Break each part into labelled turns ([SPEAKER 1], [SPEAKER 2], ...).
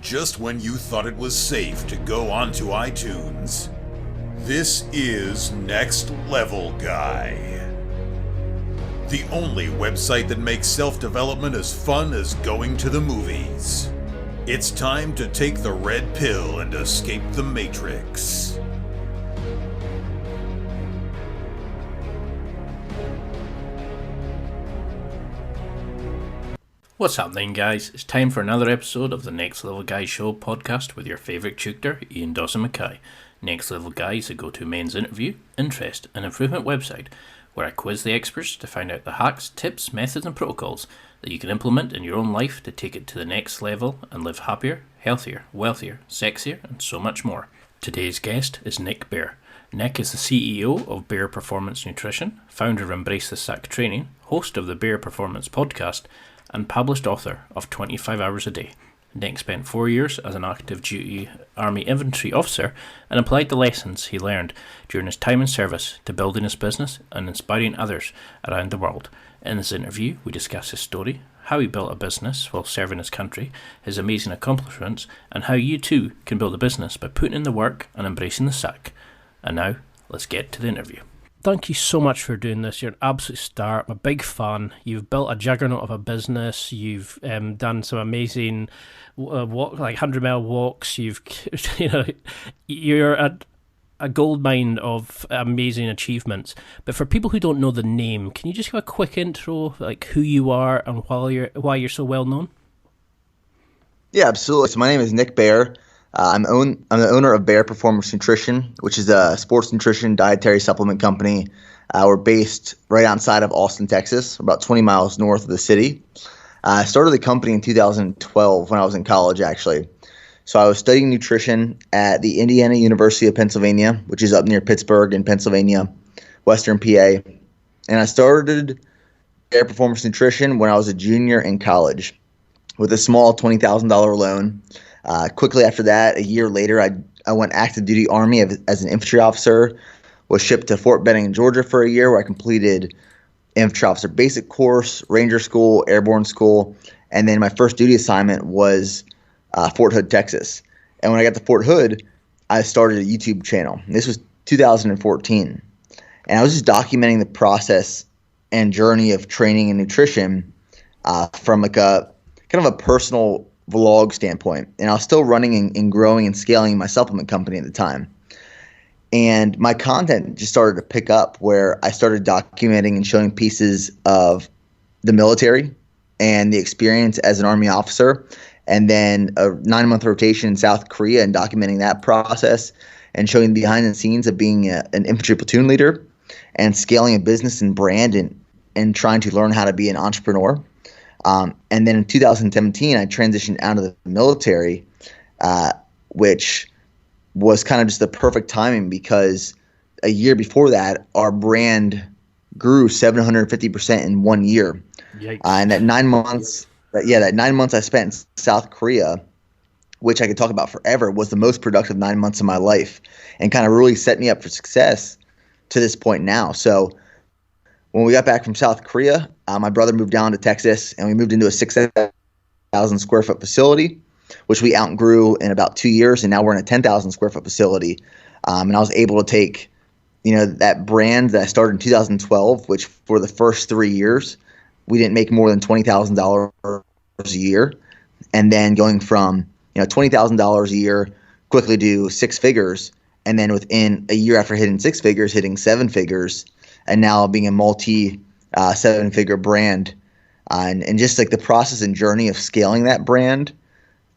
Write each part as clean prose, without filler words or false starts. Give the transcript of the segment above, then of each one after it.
[SPEAKER 1] just when you thought it was safe to go onto iTunes. This is Next Level Guy, the only website that makes self-development as fun as going to the movies. It's time to take the red pill and escape the Matrix.
[SPEAKER 2] What's happening, guys? It's time for another episode of the Next Level Guy Show podcast with your favourite tutor, Ian Dawson-Mackay. Next Level Guy is a go-to men's interview, interest and improvement website where I quiz the experts to find out the hacks, tips, methods and protocols that you can implement in your own life to take it to the next level and live happier, healthier, wealthier, sexier and so much more. Today's guest is Nick Bare. Nick is the CEO of Bare Performance Nutrition, founder of Embrace the Sack Training, host of the Bare Performance podcast and published author of 25 Hours a Day. Nick spent 4 years as an active duty Army Infantry officer and applied the lessons he learned during his time in service to building his business and inspiring others around the world. In this interview, we discuss his story, how he built a business while serving his country, his amazing accomplishments, and how you too can build a business by putting in the work and embracing the sack. And now, let's get to the interview. Thank you so much for doing this. You're an absolute star. I'm a big fan. You've built a juggernaut of a business. You've done some amazing walk, like 100-mile walks. You're a gold mine of amazing achievements. But for people who don't know the name, can you just give a quick intro, like who you are and why you're so well known?
[SPEAKER 3] Yeah, absolutely. So my name is Nick Bare. I'm the owner of Bare Performance Nutrition, which is a sports nutrition dietary supplement company. We're based right outside of Austin, Texas, about 20 miles north of the city. I started the company in 2012 when I was in college, actually. So I was studying nutrition at the Indiana University of Pennsylvania, which is up near Pittsburgh in Pennsylvania, Western PA. And I started Bare Performance Nutrition when I was a junior in college with a small $20,000 loan. Quickly after that, a year later, I went active duty Army as an infantry officer, was shipped to Fort Benning, Georgia for a year where I completed infantry officer basic course, ranger school, airborne school, and then my first duty assignment was Fort Hood, Texas. And when I got to Fort Hood, I started a YouTube channel. This was 2014. And I was just documenting the process and journey of training and nutrition from like a kind of a personal vlog standpoint. And I was still running and growing and scaling my supplement company at the time. And my content just started to pick up where I started documenting and showing pieces of the military and the experience as an Army officer, and then a 9-month rotation in South Korea and documenting that process and showing behind the scenes of being an infantry platoon leader and scaling a business and brand and trying to learn how to be an entrepreneur. And then in 2017, I transitioned out of the military, which was kind of just the perfect timing because a year before that, our brand grew 750% in 1 year. And that 9 months, that 9 months I spent in South Korea, which I could talk about forever, was the most productive 9 months of my life and kind of really set me up for success to this point now. So when we got back from South Korea, my brother moved down to Texas, and we moved into a 6,000 square foot facility, which we outgrew in about 2 years, and now we're in a 10,000 square foot facility. And I was able to take, that brand that I started in 2012, which for the first 3 years, we didn't make more than $20,000 a year, and then going from $20,000 a year quickly to six figures, and then within a year after hitting six figures, hitting seven figures. And now being a multi-seven-figure brand, and just like the process and journey of scaling that brand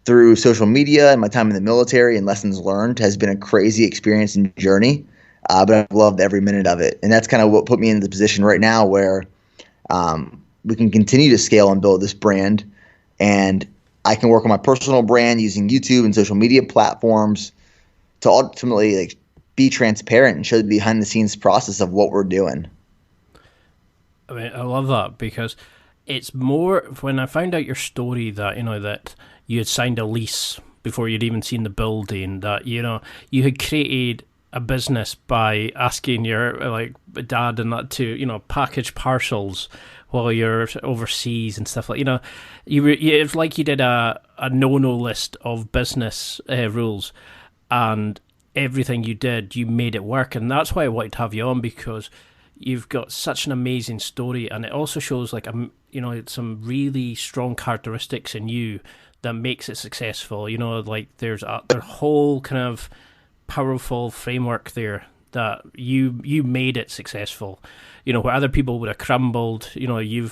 [SPEAKER 3] through social media and my time in the military and lessons learned has been a crazy experience and journey, but I've loved every minute of it. And that's kind of what put me in the position right now where we can continue to scale and build this brand, and I can work on my personal brand using YouTube and social media platforms to ultimately be transparent and show the behind the scenes process of what we're doing.
[SPEAKER 2] I mean, I love that because it's more when I found out your story that, that you had signed a lease before you'd even seen the building, that, you had created a business by asking your dad and that to, package parcels while you're overseas and stuff like, it's like you did a no list of business rules, and everything you did, you made it work. And that's why I wanted to have you on, because you've got such an amazing story, and it also shows like some really strong characteristics in you that makes it successful. Like there's a whole kind of powerful framework there that you made it successful. Where other people would have crumbled. You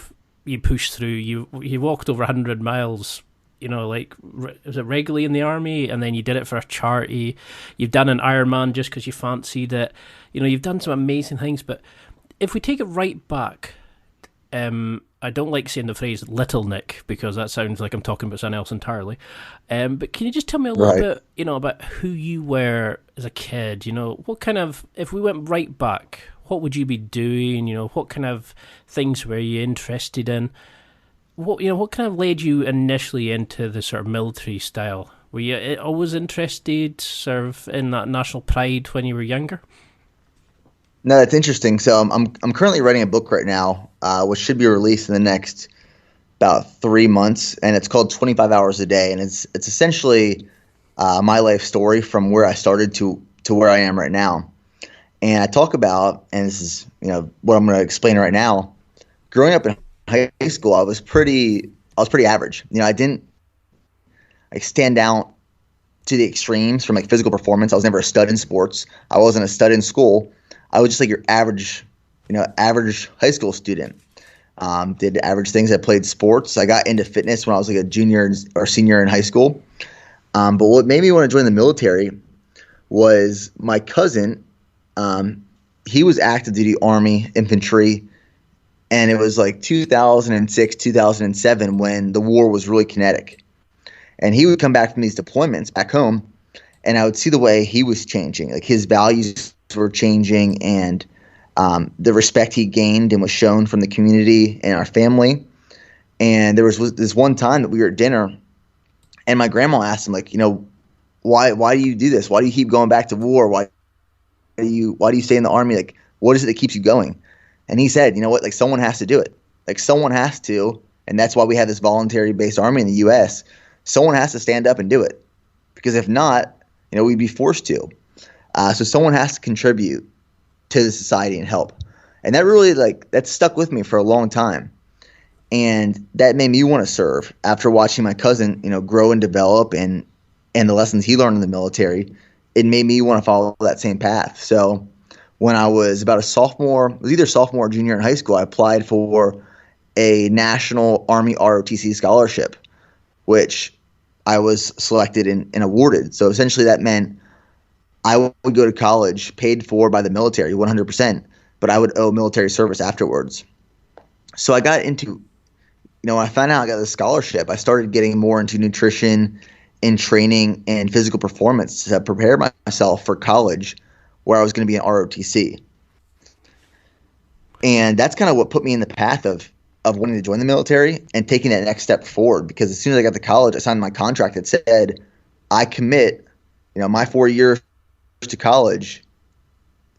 [SPEAKER 2] pushed through. You walked over 100 miles. Was it regularly in the army, and then you did it for a charity. You've done an Ironman just because you fancied it. You've done some amazing things. But if we take it right back, I don't like saying the phrase "little Nick" because that sounds like I'm talking about something else entirely. But can you just tell me a little bit, about who you were as a kid? What kind of, if we went right back, what would you be doing? What kind of things were you interested in? What kind of led you initially into the sort of military style? Were you always interested, sort of, in that national pride when you were younger?
[SPEAKER 3] No, that's interesting. So I'm currently writing a book right now, which should be released in the next about 3 months, and it's called 25 Hours a Day, and it's essentially my life story from where I started to where I am right now. And I talk about, and this is what I'm going to explain right now. Growing up in high school, I was pretty average. I didn't stand out to the extremes from like physical performance. I was never a stud in sports. I wasn't a stud in school. I was just like your average high school student. Did average things. I played sports. I got into fitness when I was like a junior or senior in high school. But what made me want to join the military was my cousin. He was active duty Army infantry, and it was like 2006, 2007 when the war was really kinetic. And he would come back from these deployments back home, and I would see the way he was changing. Like his values were changing, and the respect he gained and was shown from the community and our family. And there was this one time that we were at dinner, and my grandma asked him, like, why do you do this? Why do you keep going back to war? Why do you stay in the Army? Like, what is it that keeps you going? And he said, like, someone has to do it. Like, someone has to, and that's why we have this voluntary-based Army in the U.S. Someone has to stand up and do it, because if not, we'd be forced to. So someone has to contribute to the society and help. And that really, that stuck with me for a long time. And that made me want to serve after watching my cousin, grow and develop, and the lessons he learned in the military. It made me want to follow that same path. So when I was about a sophomore, it was either sophomore or junior in high school, I applied for a National Army ROTC scholarship, which I was selected and awarded. So essentially that meant I would go to college paid for by the military 100%, but I would owe military service afterwards. So I got into, when I found out I got the scholarship, I started getting more into nutrition and training and physical performance to prepare myself for college, where I was going to be an ROTC. And that's kind of what put me in the path of wanting to join the military and taking that next step forward, because as soon as I got to college, I signed my contract that said I commit, my 4 years to college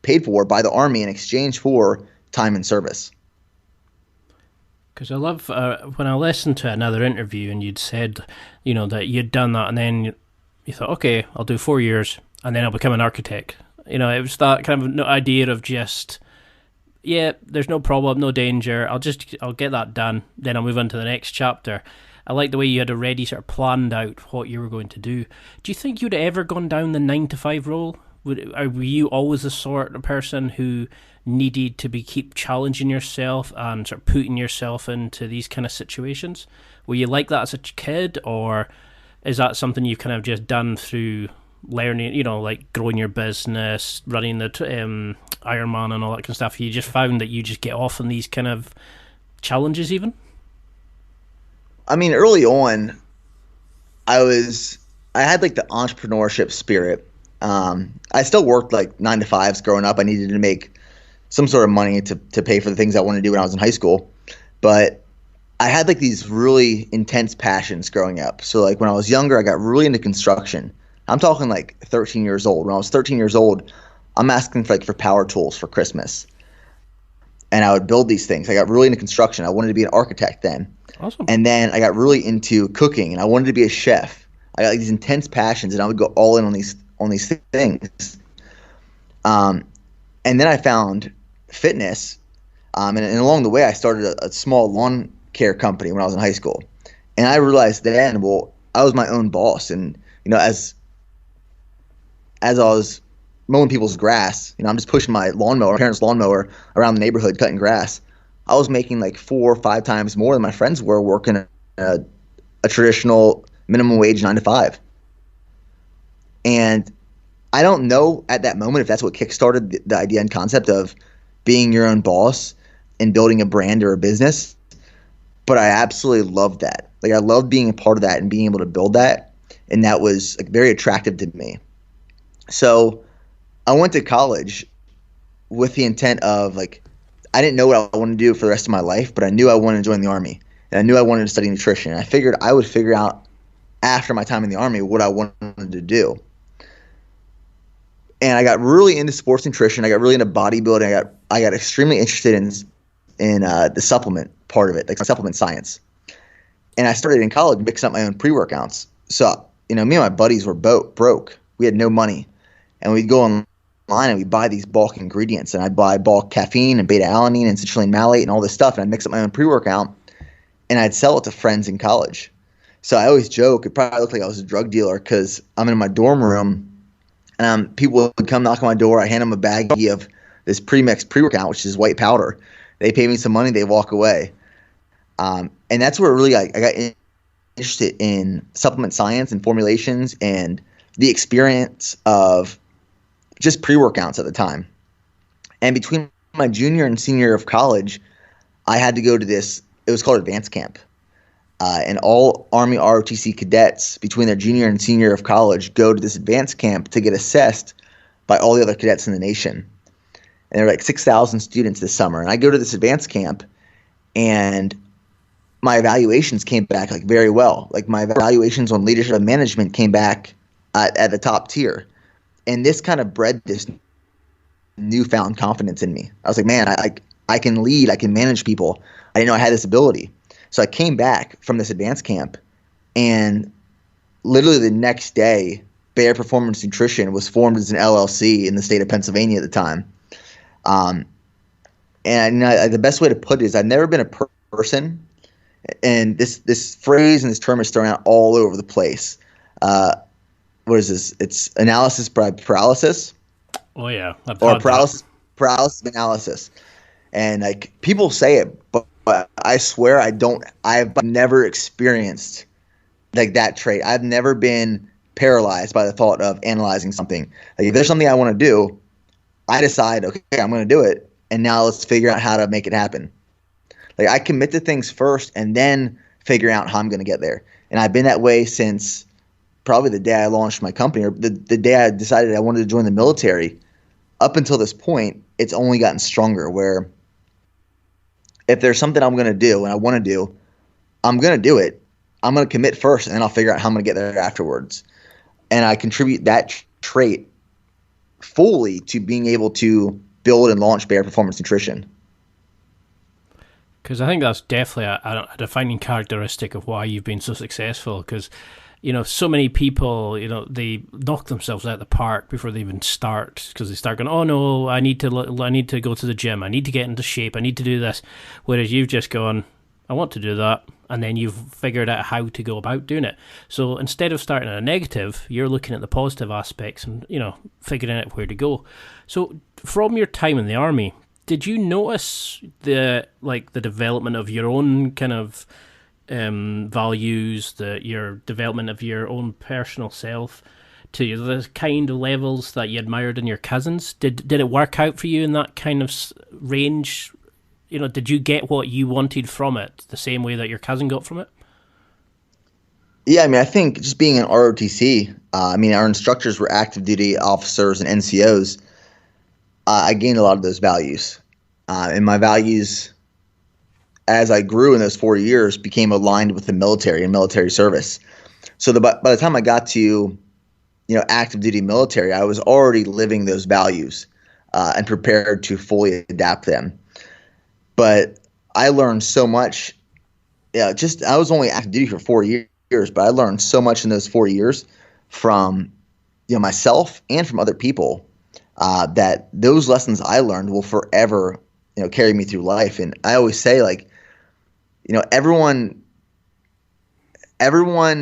[SPEAKER 3] paid for by the Army in exchange for time and service.
[SPEAKER 2] Because I love when I listened to another interview and you'd said, that you'd done that, and then you thought, okay, I'll do 4 years and then I'll become an architect. It was that kind of idea of just, yeah, there's no problem, no danger. I'll get that done. Then I'll move on to the next chapter. I like the way you had already sort of planned out what you were going to do. Do you think you'd ever gone down the 9-to-5 role? Were you always the sort of person who needed to keep challenging yourself and sort of putting yourself into these kind of situations? Were you like that as a kid, or is that something you've kind of just done through learning, like growing your business, running the Ironman and all that kind of stuff? You just found that you just get off on these kind of challenges even?
[SPEAKER 3] I mean, early on, I had like the entrepreneurship spirit. I still worked like 9-to-5s growing up. I needed to make some sort of money to pay for the things I wanted to do when I was in high school. But I had like these really intense passions growing up. So like when I was younger, I got really into construction. I'm talking like 13 years old. When I was 13 years old, I'm asking for power tools for Christmas. and I would build these things. I got really into construction. I wanted to be an architect then.
[SPEAKER 2] Awesome.
[SPEAKER 3] And then I got really into cooking, and I wanted to be a chef. I got these intense passions, and I would go all in on these things. And then I found fitness, and along the way, I started a small lawn care company when I was in high school. And I realized then, well, I was my own boss, and as I was mowing people's grass, I'm just pushing my lawnmower, my parents' lawnmower around the neighborhood, cutting grass. I was making like 4 or 5 times more than my friends were working a traditional minimum wage 9 to 5. And I don't know at that moment if that's what kickstarted the idea and concept of being your own boss and building a brand or a business, but I absolutely loved that. Like, I loved being a part of that and being able to build that, and that was like very attractive to me. So I went to college with the intent of, like, I didn't know what I wanted to do for the rest of my life, but I knew I wanted to join the Army, and I knew I wanted to study nutrition. And I figured I would figure out after my time in the Army what I wanted to do. And I got really into sports nutrition. I got really into bodybuilding. I got extremely interested in the supplement part of it, like supplement science. And I started in college mixing up my own pre-workouts. So, me and my buddies were broke. We had no money. And we'd go online and we'd buy these bulk ingredients. And I'd buy bulk caffeine and beta-alanine and citrulline malate and all this stuff. And I'd mix up my own pre-workout. And I'd sell it to friends in college. So I always joke, it probably looked like I was a drug dealer because I'm in my dorm room and people would come knock on my door. I hand them a baggie of this pre-mixed pre-workout, which is white powder. They pay me some money. They walk away. And that's where really I got interested in supplement science and formulations and the experience of just pre-workouts at the time. And between my junior and senior year of college, I had to go to this, it was called Advanced Camp. And all Army ROTC cadets between their junior and senior year of college go to this advanced camp to get assessed by all the other cadets in the nation. And there were like 6,000 students this summer. And I go to this advanced camp, and my evaluations came back like very well. Like, my evaluations on leadership and management came back at the top tier. And this kind of bred this newfound confidence in me. I was like, man, I can lead, I can manage people. I didn't know I had this ability. So I came back from this advanced camp, and literally the next day, Bayer Performance Nutrition was formed as an LLC in the state of Pennsylvania at the time. And the best way to put it is I've never been a person, and this phrase and this term is thrown out all over the place. What is this? It's analysis by paralysis.
[SPEAKER 2] Oh yeah,
[SPEAKER 3] or paralysis analysis. And like, people say it, but I swear I've never experienced like that trait. I've never been paralyzed by the thought of analyzing something. Like, if there's something I want to do, I decide, okay, I'm going to do it, and now let's figure out how to make it happen. Like, I commit to things first and then figure out how I'm going to get there. And I've been that way since probably the day I launched my company, or the day I decided I wanted to join the military. Up until this point, it's only gotten stronger, where if there's something I'm going to do and I want to do, I'm going to do it. I'm going to commit first, and then I'll figure out how I'm going to get there afterwards. And I contribute that trait fully to being able to build and launch Bayer Performance Nutrition.
[SPEAKER 2] Because I think that's definitely a defining characteristic of why you've been so successful. Because, so many people, they knock themselves out of the park before they even start, because they start going, oh no, I need to go to the gym, I need to get into shape, I need to do this. Whereas you've just gone, I want to do that, and then you've figured out how to go about doing it. So instead of starting at a negative, you're looking at the positive aspects and, figuring out where to go. So from your time in the Army, did you notice the development of your own kind of values, your development of your own personal self to the kind of levels that you admired in your cousins? Did it work out for you in that kind of range? Did you get what you wanted from it the same way that your cousin got from it?
[SPEAKER 3] Yeah, I think just being an ROTC, our instructors were active duty officers and NCOs. I gained a lot of those values. And my values, as I grew in those 4 years, became aligned with the military and military service. So by the time I got to, active duty military, I was already living those values and prepared to fully adapt them. But I learned so much. Yeah, just I was only active duty for 4 years, but I learned so much in those 4 years from myself and from other people, that those lessons I learned will forever carry me through life. And I always say, like, everyone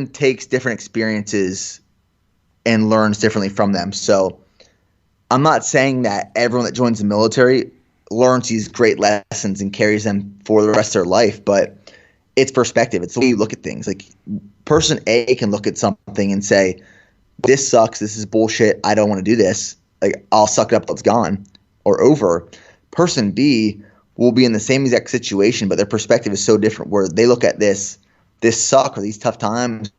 [SPEAKER 3] takes different experiences and learns differently from them. So I'm not saying that everyone that joins the military learns these great lessons and carries them for the rest of their life, but it's perspective. It's the way you look at things. Like, person A can look at something and say, this sucks, this is bullshit, I don't want to do this. Like, I'll suck it up till it's gone or over. Person B will be in the same exact situation, but their perspective is so different, where they look at this suck, or these tough times,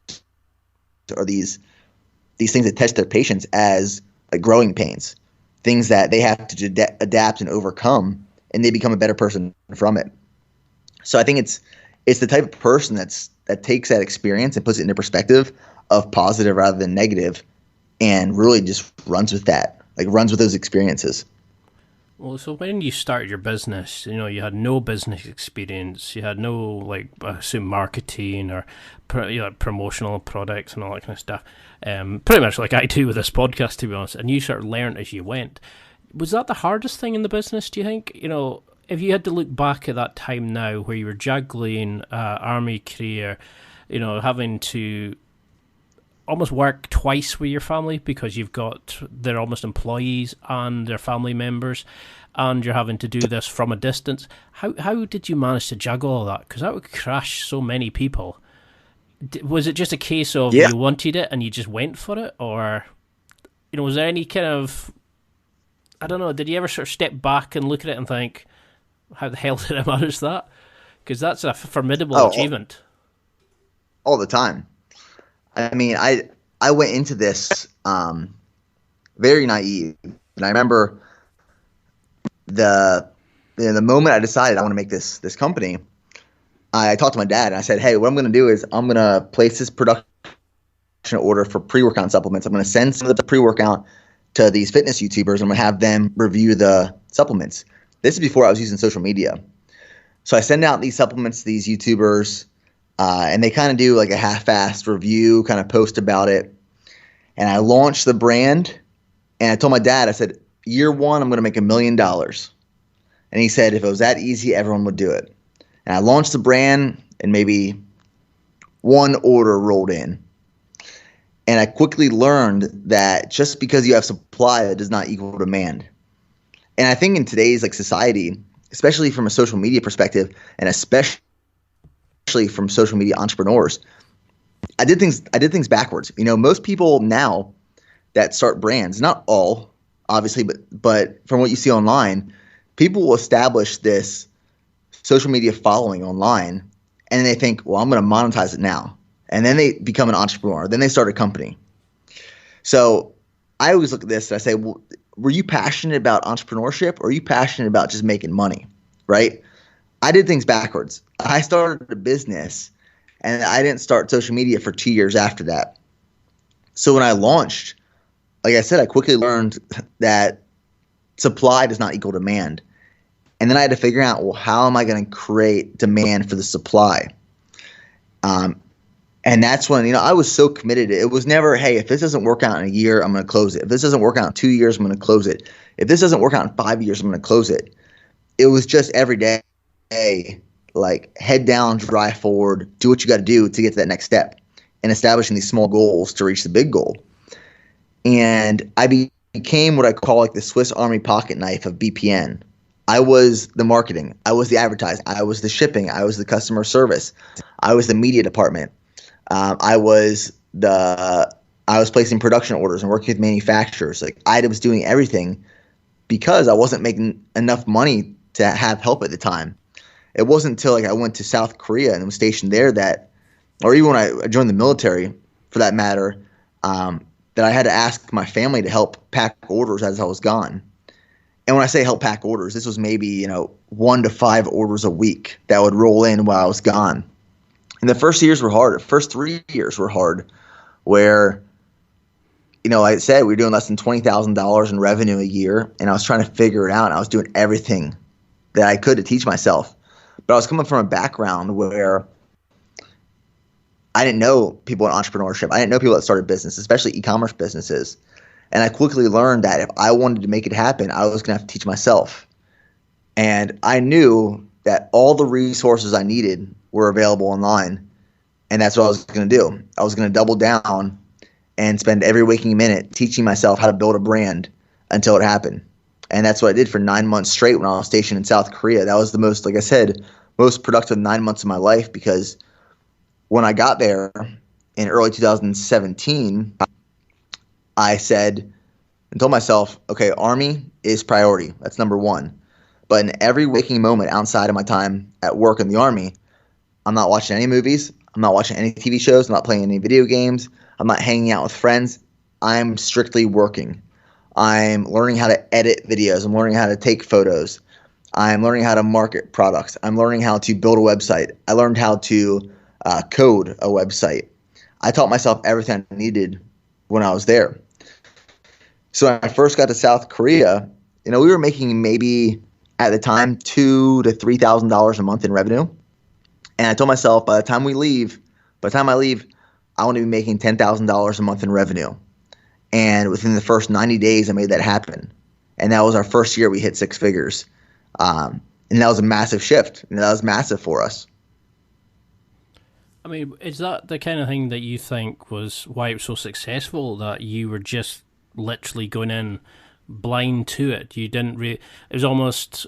[SPEAKER 3] or these things that test their patience as like growing pains, things that they have to adapt and overcome, and they become a better person from it. So I think it's the type of person that takes that experience and puts it into perspective of positive rather than negative, and really just runs with that, like runs with those experiences.
[SPEAKER 2] Well, so when you started your business, you had no business experience, you had no, like, I assume, marketing or promotional products and all that kind of stuff. Pretty much like I do with this podcast, to be honest. And you sort of learned as you went. Was that the hardest thing in the business, do you think? If you had to look back at that time now, where you were juggling army career, having to almost work twice with your family, because they're almost employees and they're family members, and you're having to do this from a distance. How did you manage to juggle all that? Because that would crush so many people. Was it just a case of you wanted it and you just went for it? Or, was there any kind of, I don't know, did you ever sort of step back and look at it and think, how the hell did I manage that? Because that's a formidable achievement.
[SPEAKER 3] All the time. I mean, I went into this very naive, and I remember the moment I decided I want to make this company. I talked to my dad and I said, "Hey, what I'm going to do is I'm going to place this production order for pre-workout supplements. I'm going to send some of the pre-workout to these fitness YouTubers. I'm going to have them review the supplements." This is before I was using social media, so I send out these supplements to these YouTubers. And they kind of do like a half-assed review, kind of post about it. And I launched the brand, and I told my dad, I said, year one, I'm going to make $1 million. And he said, if it was that easy, everyone would do it. And I launched the brand, and maybe one order rolled in. And I quickly learned that just because you have supply, that does not equal demand. And I think in today's society, especially from a social media perspective, and especially from social media entrepreneurs, I did things backwards. Most people now that start brands, not all, obviously, but from what you see online, people will establish this social media following online, and they think, well, I'm going to monetize it now. And then they become an entrepreneur. Then they start a company. So I always look at this and I say, well, were you passionate about entrepreneurship, or are you passionate about just making money, right? I did things backwards. I started a business, and I didn't start social media for 2 years after that. So when I launched, like I said, I quickly learned that supply does not equal demand. And then I had to figure out, well, how am I going to create demand for the supply? And that's when, I was so committed. It was never, hey, if this doesn't work out in a year, I'm going to close it. If this doesn't work out in 2 years, I'm going to close it. If this doesn't work out in 5 years, I'm going to close it. It was just every day, like, head down, drive forward, do what you got to do to get to that next step, and establishing these small goals to reach the big goal. And I became what I call like the Swiss Army pocket knife of BPN. I was the marketing, I was the advertising, I was the shipping, I was the customer service, I was the media department. I was placing production orders and working with manufacturers. Like, I was doing everything because I wasn't making enough money to have help at the time. It wasn't until I went to South Korea and was stationed there or even when I joined the military, for that matter, that I had to ask my family to help pack orders as I was gone. And when I say help pack orders, this was maybe 1 to 5 orders a week that would roll in while I was gone. And the first years were hard. The first 3 years were hard, where like I said, we were doing less than $20,000 in revenue a year, and I was trying to figure it out. And I was doing everything that I could to teach myself. But I was coming from a background where I didn't know people in entrepreneurship. I didn't know people that started business, especially e-commerce businesses. And I quickly learned that if I wanted to make it happen, I was going to have to teach myself. And I knew that all the resources I needed were available online. And that's what I was going to do. I was going to double down and spend every waking minute teaching myself how to build a brand until it happened. And that's what I did for 9 months straight when I was stationed in South Korea. That was the most, like I said, most productive 9 months of my life, because when I got there in early 2017, I said and told myself, okay, Army is priority. That's number one. But in every waking moment outside of my time at work in the Army, I'm not watching any movies. I'm not watching any TV shows. I'm not playing any video games. I'm not hanging out with friends. I'm strictly working. I'm learning how to edit videos. I'm learning how to take photos. I'm learning how to market products. I'm learning how to build a website. I learned how to code a website. I taught myself everything I needed when I was there. So when I first got to South Korea, we were making maybe at the time $2,000 to $3,000 a month in revenue. And I told myself by the time I leave, I want to be making $10,000 a month in revenue. And within the first 90 days, I made that happen. And that was our first year we hit six figures. And that was a massive shift. And that was massive for us.
[SPEAKER 2] I mean, is that the kind of thing that you think was why it was so successful, that you were just literally going in blind to it? You didn't it was almost,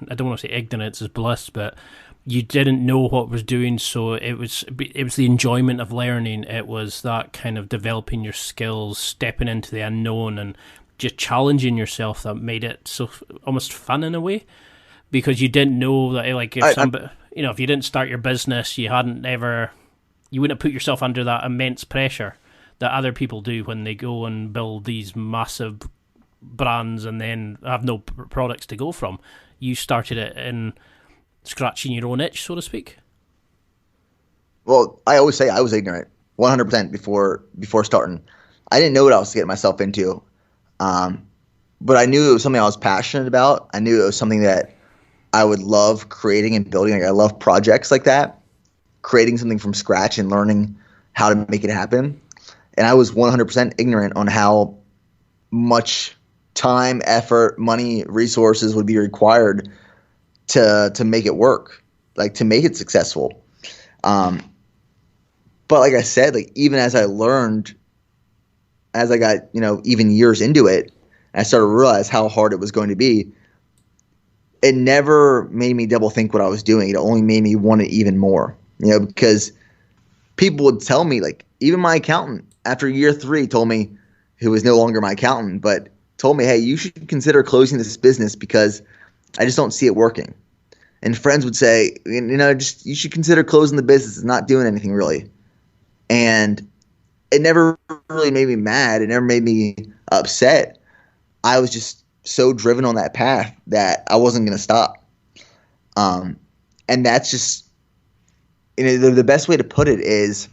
[SPEAKER 2] I don't want to say ignorance is bliss, but you didn't know what was doing, so it was the enjoyment of learning. It was that kind of developing your skills, stepping into the unknown, and just challenging yourself that made it so almost fun in a way, because you didn't know that, like, if if you didn't start your business, you wouldn't have put yourself under that immense pressure that other people do when they go and build these massive brands and then have no products to go from. You started it in scratching your own itch, so to speak.
[SPEAKER 3] Well, I always say I was ignorant 100% before starting. I didn't know what I was getting myself into. But I knew it was something I was passionate about. I knew it was something that I would love creating and building. Like, I love projects like that, creating something from scratch and learning how to make it happen. And I was 100% ignorant on how much time, effort, money, resources would be required to make it work, like to make it successful. But like I said, like even as I learned, as I got, even years into it, I started to realize how hard it was going to be. It never made me double think what I was doing. It only made me want it even more, because people would tell me, like, even my accountant after year 3 told me, who was no longer my accountant, but told me, hey, you should consider closing this business because I just don't see it working. And friends would say, you should consider closing the business. It's not doing anything really. And it never really made me mad. It never made me upset. I was just so driven on that path that I wasn't going to stop. And that's just, the best way to put it is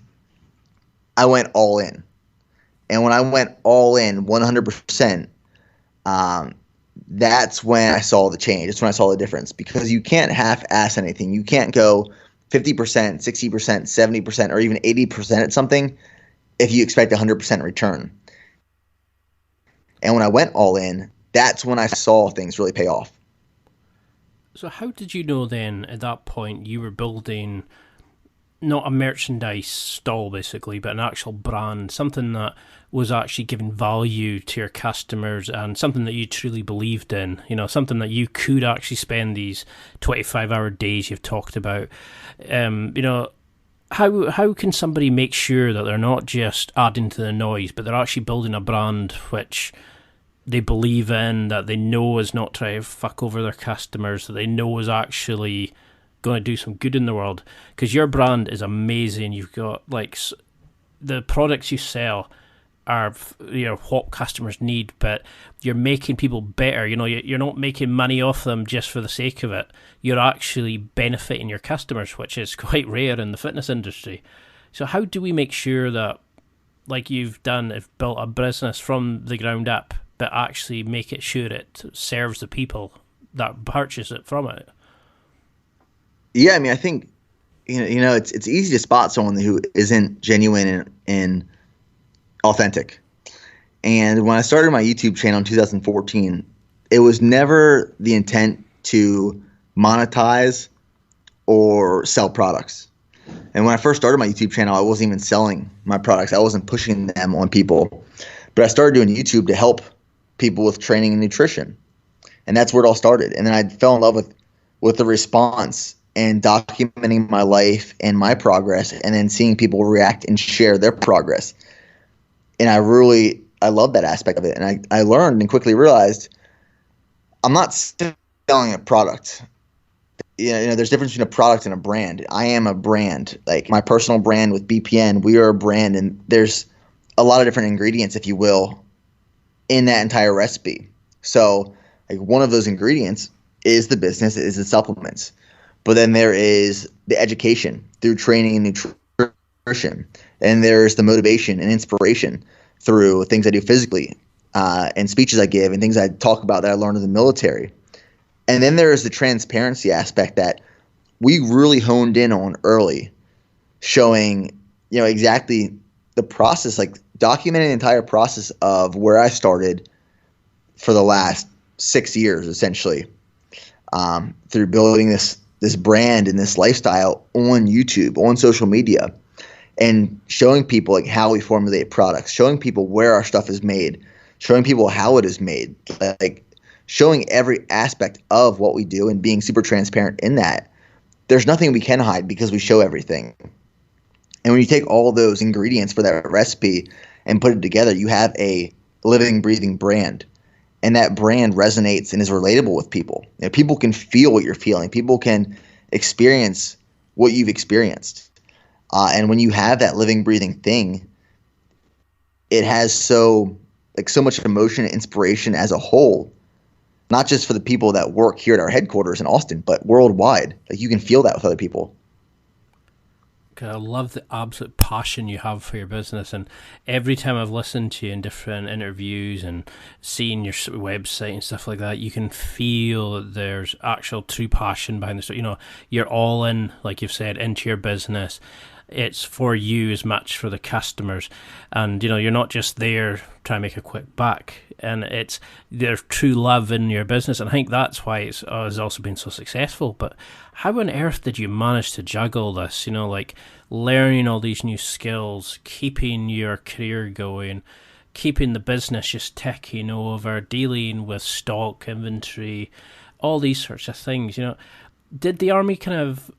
[SPEAKER 3] I went all in. And when I went all in 100%, that's when I saw the change. That's when I saw the difference, because you can't half-ass anything. You can't go 50%, 60%, 70%, or even 80% at something if you expect 100% return. And when I went all in, that's when I saw things really pay off.
[SPEAKER 2] So how did you know then at that point you were building not a merchandise stall basically, but an actual brand, something that was actually giving value to your customers and something that you truly believed in, something that you could actually spend these 25-hour days you've talked about. How can somebody make sure that they're not just adding to the noise, but they're actually building a brand which they believe in, that they know is not trying to fuck over their customers, that they know is actually going to do some good in the world? Because your brand is amazing. You've got, like, the products you sell are what customers need, but you're making people better. You're not making money off them just for the sake of it. You're actually benefiting your customers, which is quite rare in the fitness industry. So how do we make sure that, like you've done, have built a business from the ground up, but actually make it sure it serves the people that purchase it from it.
[SPEAKER 3] Yeah, I mean, I think it's easy to spot someone who isn't genuine and authentic. And when I started my YouTube channel in 2014, it was never the intent to monetize or sell products. And when I first started my YouTube channel, I wasn't even selling my products. I wasn't pushing them on people. But I started doing YouTube to help people with training and nutrition. And that's where it all started. And then I fell in love with the response and documenting my life and my progress, and then seeing people react and share their progress. And I love that aspect of it. And I learned and quickly realized I'm not selling a product. There's a difference between a product and a brand. I am a brand. Like my personal brand with BPN, we are a brand, and there's a lot of different ingredients, if you will, in that entire recipe. So like one of those ingredients is the business, is the supplements. But then there is the education through training and nutrition. And there's the motivation and inspiration through things I do physically and speeches I give and things I talk about that I learned in the military. And then there is the transparency aspect that we really honed in on early, showing exactly the process, like documenting the entire process of where I started for the last 6 years, essentially, through building this brand and this lifestyle on YouTube, on social media, and showing people like how we formulate products, showing people where our stuff is made, showing people how it is made, like showing every aspect of what we do and being super transparent in that. There's nothing we can hide because we show everything. And when you take all those ingredients for that recipe and put it together, you have a living, breathing brand. And that brand resonates and is relatable with people. People can feel what you're feeling. People can experience what you've experienced. And when you have that living, breathing thing, it has so much emotion and inspiration as a whole, not just for the people that work here at our headquarters in Austin, but worldwide. Like you can feel that with other people.
[SPEAKER 2] I love the absolute passion you have for your business, and every time I've listened to you in different interviews and seen your website and stuff like that, you can feel that there's actual true passion behind this. You're all in, like you've said, into your business. It's for you as much for the customers, and you're not just there trying to make a quick buck. And there's true love in your business, and I think that's why it's also been so successful. But how on earth did you manage to juggle this? Like learning all these new skills, keeping your career going, keeping the business just ticking over, dealing with stock, inventory, all these sorts of things. Did the Army kind of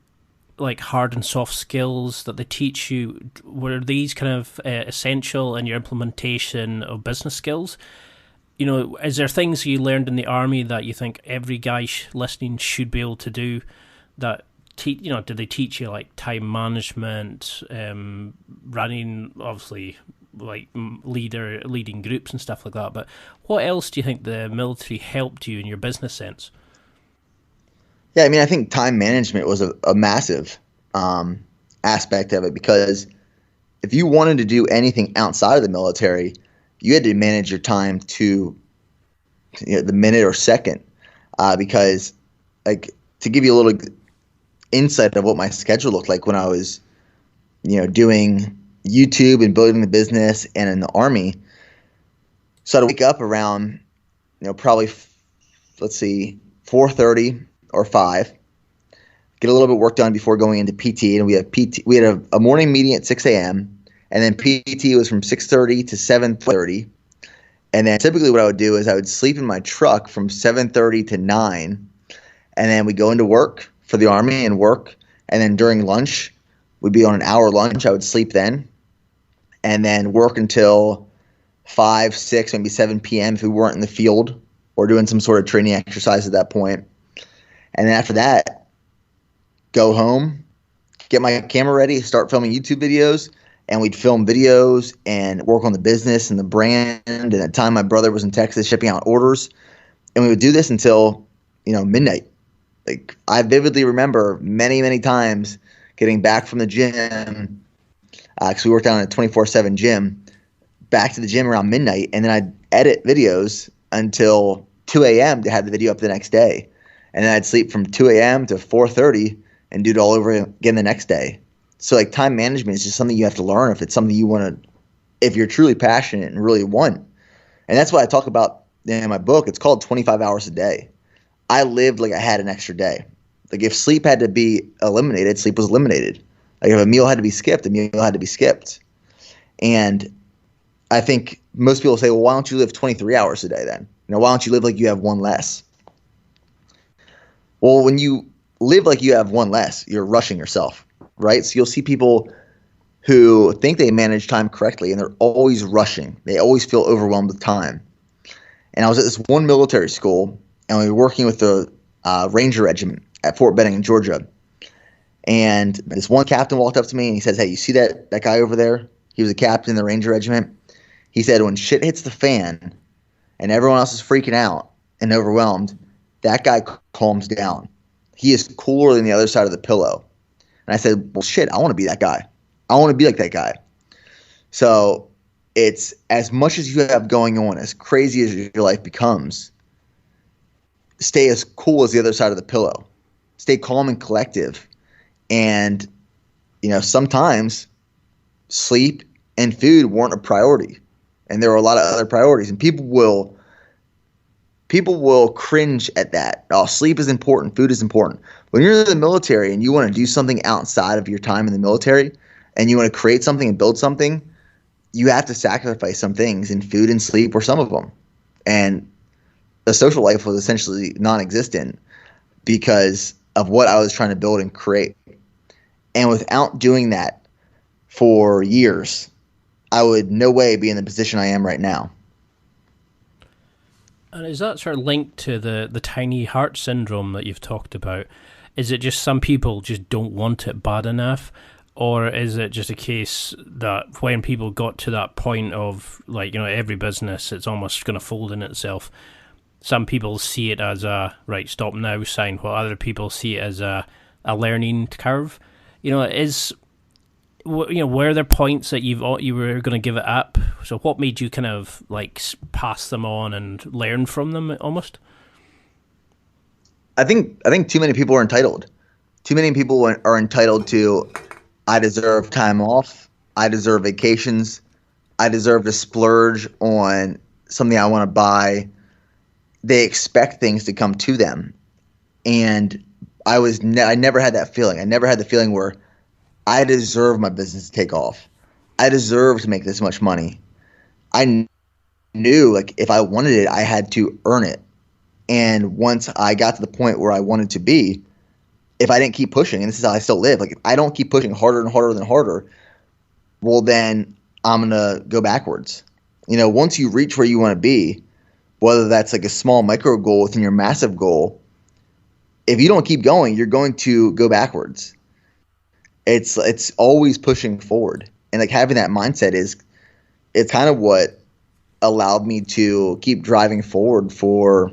[SPEAKER 2] like hard and soft skills that they teach you, were these kind of essential in your implementation of business skills? Is there things you learned in the Army that you think every guy listening should be able to do? That did they teach you like time management, running, obviously, like leading groups and stuff like that? But what else do you think the military helped you in your business sense?
[SPEAKER 3] Yeah, I mean, I think time management was a massive aspect of it, because if you wanted to do anything outside of the military, you had to manage your time to the minute or second, because like to give you a little insight of what my schedule looked like when I was doing YouTube and building the business and in the Army. So I'd wake up around probably 4:30 or 5, get a little bit of work done before going into PT, and we had a morning meeting at 6 a.m. and then PT was from 6:30 to 7:30. And then typically what I would do is I would sleep in my truck from 7:30 to 9, and then we go into work for the Army and work. And then during lunch, we'd be on an hour lunch. I would sleep then, and then work until 5, 6, maybe 7 p.m. if we weren't in the field or doing some sort of training exercise at that point. And then after that, go home, get my camera ready, start filming YouTube videos. And we'd film videos and work on the business and the brand. And at the time, my brother was in Texas shipping out orders. And we would do this until, midnight. Like I vividly remember many, many times getting back from the gym, because we worked down at a 24/7 gym, back to the gym around midnight. And then I'd edit videos until 2 a.m. to have the video up the next day. and then I'd sleep from 2 a.m. to 4:30 and do it all over again the next day. So like time management is just something you have to learn if it's something you want to, if you're truly passionate and really want. And that's what I talk about in my book. It's called 25 hours a day. I lived like I had an extra day. Like if sleep had to be eliminated, sleep was eliminated. Like if a meal had to be skipped, a meal had to be skipped. And I think most people say, well, why don't you live 23 hours a day then? Why don't you live like you have one less? Well, when you live like you have one less, you're rushing yourself, right? So you'll see people who think they manage time correctly, and they're always rushing. They always feel overwhelmed with time. And I was at this one military school, and we were working with the Ranger Regiment at Fort Benning in Georgia. And this one captain walked up to me, and he says, hey, you see that guy over there? He was a captain in the Ranger Regiment. He said, when shit hits the fan and everyone else is freaking out and overwhelmed, that guy calms down. He is cooler than the other side of the pillow. And I said, well, shit, I want to be that guy. I want to be like that guy. So it's as much as you have going on, as crazy as your life becomes, stay as cool as the other side of the pillow. Stay calm and collective. And, sometimes sleep and food weren't a priority. And there were a lot of other priorities. And people will cringe at that. Oh, sleep is important. Food is important. When you're in the military and you want to do something outside of your time in the military and you want to create something and build something, you have to sacrifice some things, and food and sleep were some of them. And the social life was essentially non-existent because of what I was trying to build and create. And without doing that for years, I would no way be in the position I am right now.
[SPEAKER 2] And is that sort of linked to the tiny heart syndrome that you've talked about? Is it just some people just don't want it bad enough? Or is it just a case that when people got to that point of, every business, it's almost going to fold in itself, some people see it as a, right, stop now sign, while other people see it as a learning curve? Were there points that you were going to give it up? So what made you kind of pass them on and learn from them almost?
[SPEAKER 3] I think too many people are entitled. Too many people are entitled to, I deserve time off. I deserve vacations. I deserve to splurge on something I want to buy. They expect things to come to them. And I never had that feeling. I never had the feeling where I deserve my business to take off. I deserve to make this much money. I knew if I wanted it, I had to earn it. And once I got to the point where I wanted to be, if I didn't keep pushing, and this is how I still live, if I don't keep pushing harder and harder and harder, well, then I'm going to go backwards. Once you reach where you want to be, whether that's a small micro goal within your massive goal, if you don't keep going, you're going to go backwards. It's always pushing forward. And having that mindset it's kind of what allowed me to keep driving forward for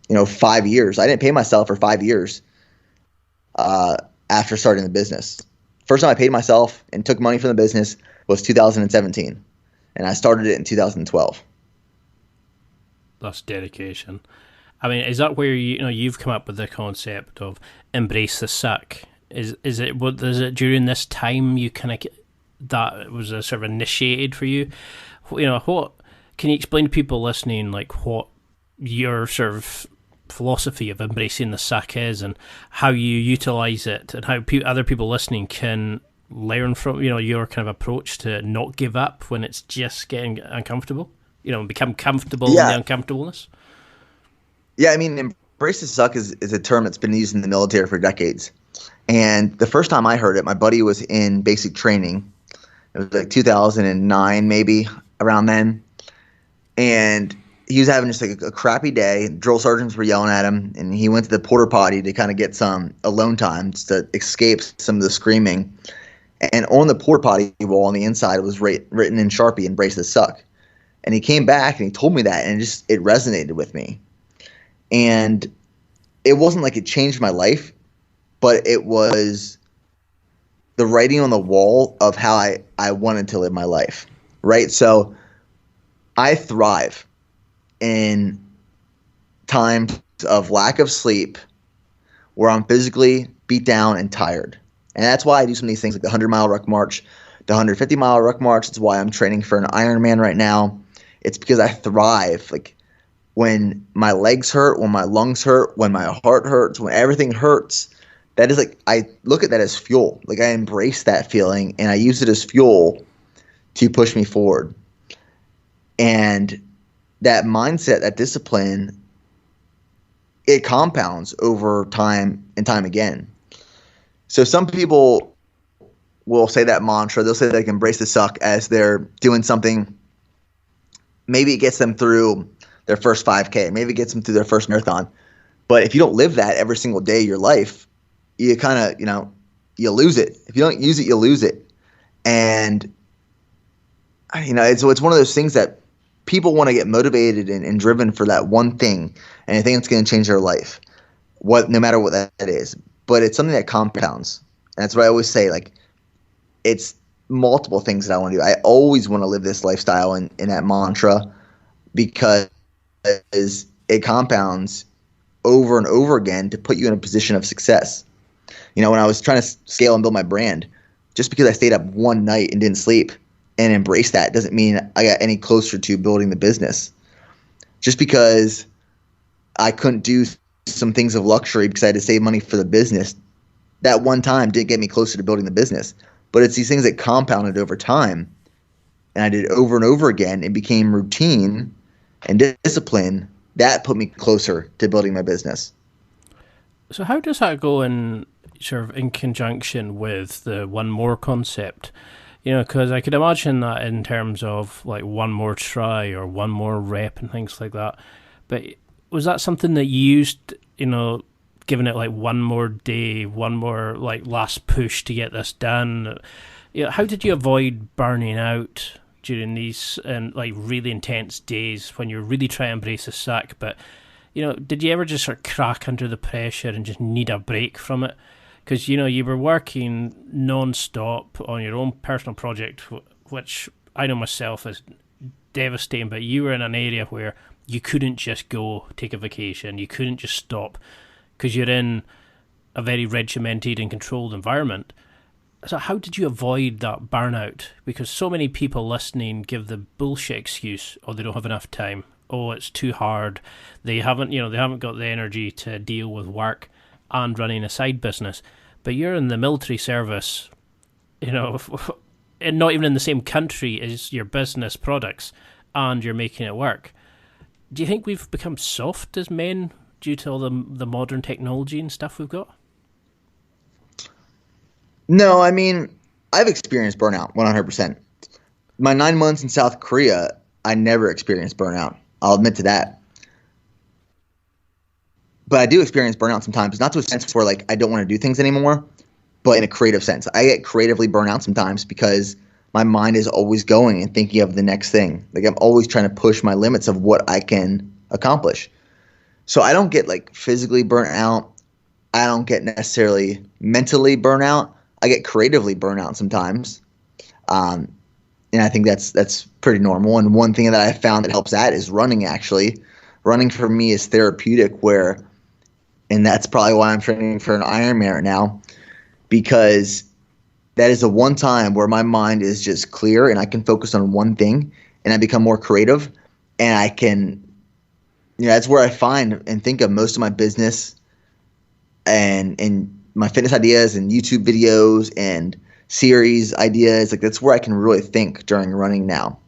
[SPEAKER 3] 5 years. I didn't pay myself for 5 years after starting the business. First time I paid myself and took money from the business was 2017, and I started it in 2012.
[SPEAKER 2] That's dedication. I mean, is that where you've come up with the concept of embrace the suck? Is it during this time you that was a sort of initiated for you? What can you explain to people listening what your sort of philosophy of embracing the suck is, and how you utilize it, and how other people listening can learn from your kind of approach to not give up when it's just getting uncomfortable, become comfortable in the uncomfortableness?
[SPEAKER 3] Yeah, I mean, embrace the suck is a term that's been used in the military for decades. And the first time I heard it, my buddy was in basic training. It was 2009, maybe around then. And he was having just a crappy day. Drill sergeants were yelling at him, and he went to the porta potty to kind of get some alone time just to escape some of the screaming. And on the porta potty wall on the inside was written in Sharpie, "Embrace the suck." And he came back and he told me that, and it resonated with me. And it wasn't like it changed my life, but it was the writing on the wall of how I wanted to live my life, right? So I thrive in times of lack of sleep where I'm physically beat down and tired. And that's why I do some of these things like the 100-mile ruck march, the 150-mile ruck march. It's why I'm training for an Ironman right now. It's because I thrive. Like when my legs hurt, when my lungs hurt, when my heart hurts, when everything hurts, that is like, I look at that as fuel. Like I embrace that feeling and I use it as fuel to push me forward. And that mindset, that discipline, it compounds over time and time again. So some people will say that mantra. They'll say they can embrace the suck as they're doing something. Maybe it gets them through their first 5K. Maybe it gets them through their first marathon. But if you don't live that every single day of your life, you kind of, you lose it. If you don't use it, you lose it. And, it's one of those things that people want to get motivated and driven for that one thing. And I think it's going to change their life, no matter what that is. But it's something that compounds. And that's what I always say. Like, it's multiple things that I want to do. I always want to live this lifestyle in that mantra because it compounds over and over again to put you in a position of success. When I was trying to scale and build my brand, just because I stayed up one night and didn't sleep and embraced that doesn't mean I got any closer to building the business. Just because I couldn't do some things of luxury because I had to save money for the business, that one time didn't get me closer to building the business. But it's these things that compounded over time, and I did it over and over again. It became routine and discipline that put me closer to building my business.
[SPEAKER 2] So how does that go in conjunction with the one more concept? Because I could imagine that in terms of like one more try or one more rep and things like that. But was that something that you used, giving it like one more day, one more like last push to get this done? How did you avoid burning out during these and like really intense days when you're really trying to embrace the suck? But did you ever just sort of crack under the pressure and just need a break from it? Because you were working non-stop on your own personal project, which I know myself is devastating. But you were in an area where you couldn't just go take a vacation. You couldn't just stop because you're in a very regimented and controlled environment. So how did you avoid that burnout? Because so many people listening give the bullshit excuse, oh, they don't have enough time. Oh, it's too hard. They haven't got the energy to deal with work and running a side business. But you're in the military service, and not even in the same country as your business products, and you're making it work. Do you think we've become soft as men due to all the modern technology and stuff we've got?
[SPEAKER 3] No, I've experienced burnout 100%. My 9 months in South Korea, I never experienced burnout. I'll admit to that. But I do experience burnout sometimes, not to a sense where like I don't want to do things anymore, but in a creative sense. I get creatively burnt out sometimes because my mind is always going and thinking of the next thing. Like I'm always trying to push my limits of what I can accomplish. So I don't get like physically burnt out. I don't get necessarily mentally burnt out. I get creatively burnt out sometimes. And I think that's pretty normal. And one thing that I found that helps that is running, actually. Running for me is therapeutic and that's probably why I'm training for an Ironman right now, because that is the one time where my mind is just clear and I can focus on one thing and I become more creative and I can, that's where I find and think of most of my business and my fitness ideas and YouTube videos and series ideas. Like that's where I can really think during running now.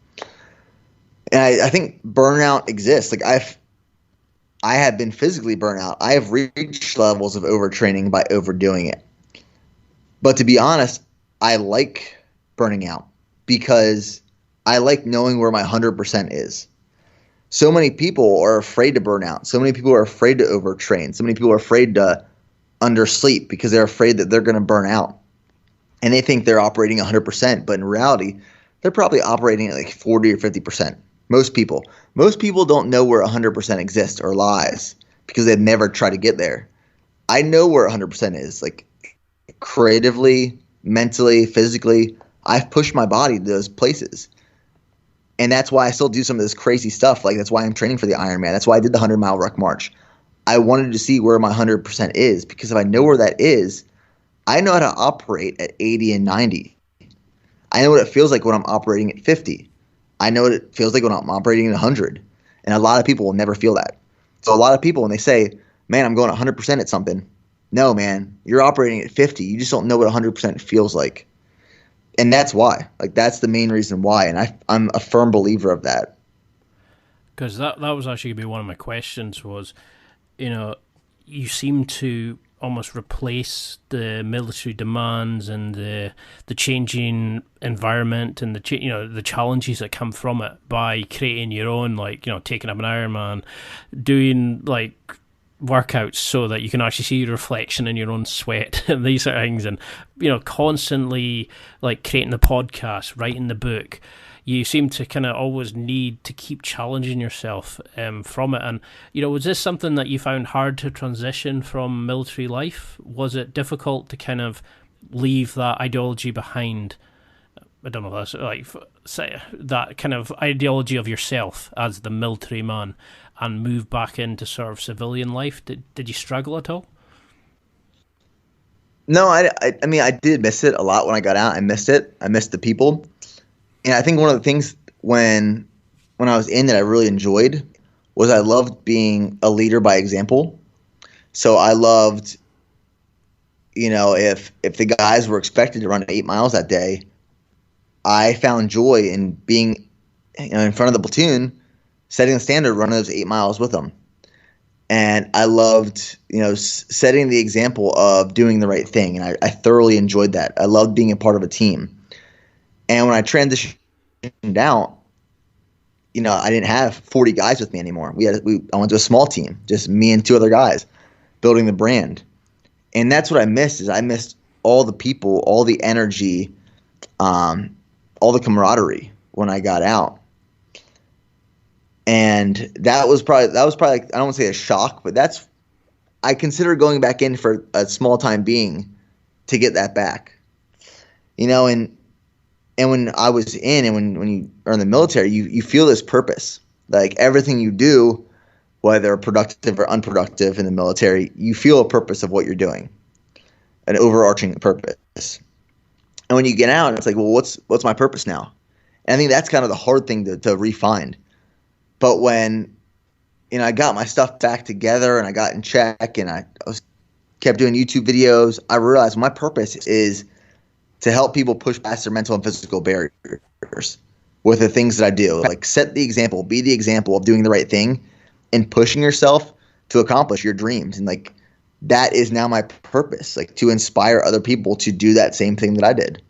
[SPEAKER 3] And I think burnout exists. Like I have been physically burnt out. I have reached levels of overtraining by overdoing it. But to be honest, I like burning out because I like knowing where my 100% is. So many people are afraid to burn out. So many people are afraid to overtrain. So many people are afraid to undersleep because they're afraid that they're going to burn out. And they think they're operating 100%, but in reality, they're probably operating at like 40 or 50%. Most people don't know where 100% exists or lies because they've never tried to get there. I know where 100% is, like creatively, mentally, physically. I've pushed my body to those places. And that's why I still do some of this crazy stuff. Like that's why I'm training for the Ironman. That's why I did the 100-mile ruck march. I wanted to see where my 100% is, because if I know where that is, I know how to operate at 80 and 90. I know what it feels like when I'm operating at 50. I know what it feels like when I'm operating at 100. And a lot of people will never feel that. So a lot of people, when they say, man, I'm going 100% at something, no, man, you're operating at 50. You just don't know what 100% feels like. And that's why. Like, that's the main reason why. And I'm a firm believer of that.
[SPEAKER 2] Because that was actually going to be one of my questions was, you seem to almost replace the military demands and the changing environment and the challenges that come from it by creating your own, taking up an Ironman, doing workouts so that you can actually see your reflection in your own sweat and these sort of things, and constantly creating the podcast, writing the book. You seem to kind of always need to keep challenging yourself from it. And, was this something that you found hard to transition from military life? Was it difficult to kind of leave that ideology behind? I don't know, that's say that kind of ideology of yourself as the military man and move back into sort of civilian life. Did you struggle at all?
[SPEAKER 3] No, I mean, I did miss it a lot when I got out. I missed it. I missed the people. And I think one of the things when I was in that I really enjoyed was I loved being a leader by example. So I loved, if the guys were expected to run 8 miles that day, I found joy in being in front of the platoon, setting the standard, running those 8 miles with them. And I loved, setting the example of doing the right thing. And I thoroughly enjoyed that. I loved being a part of a team. And when I transitioned out, I didn't have 40 guys with me anymore. I went to a small team, just me and 2 other guys, building the brand. And that's what I missed. Is I missed all the people, all the energy, all the camaraderie when I got out. And that was probably I don't want to say a shock, but I consider going back in for a small time being to get that back. And when I was in, and when you are in the military, you feel this purpose. Like, everything you do, whether productive or unproductive in the military, you feel a purpose of what you're doing, an overarching purpose. And when you get out, it's like, well, what's my purpose now? And I think that's kind of the hard thing to re-find. But when I got my stuff back together and I got in check and I kept doing YouTube videos, I realized my purpose is to help people push past their mental and physical barriers with the things that I do. Like, set the example, be the example of doing the right thing and pushing yourself to accomplish your dreams. And that is now my purpose, to inspire other people to do that same thing that I did.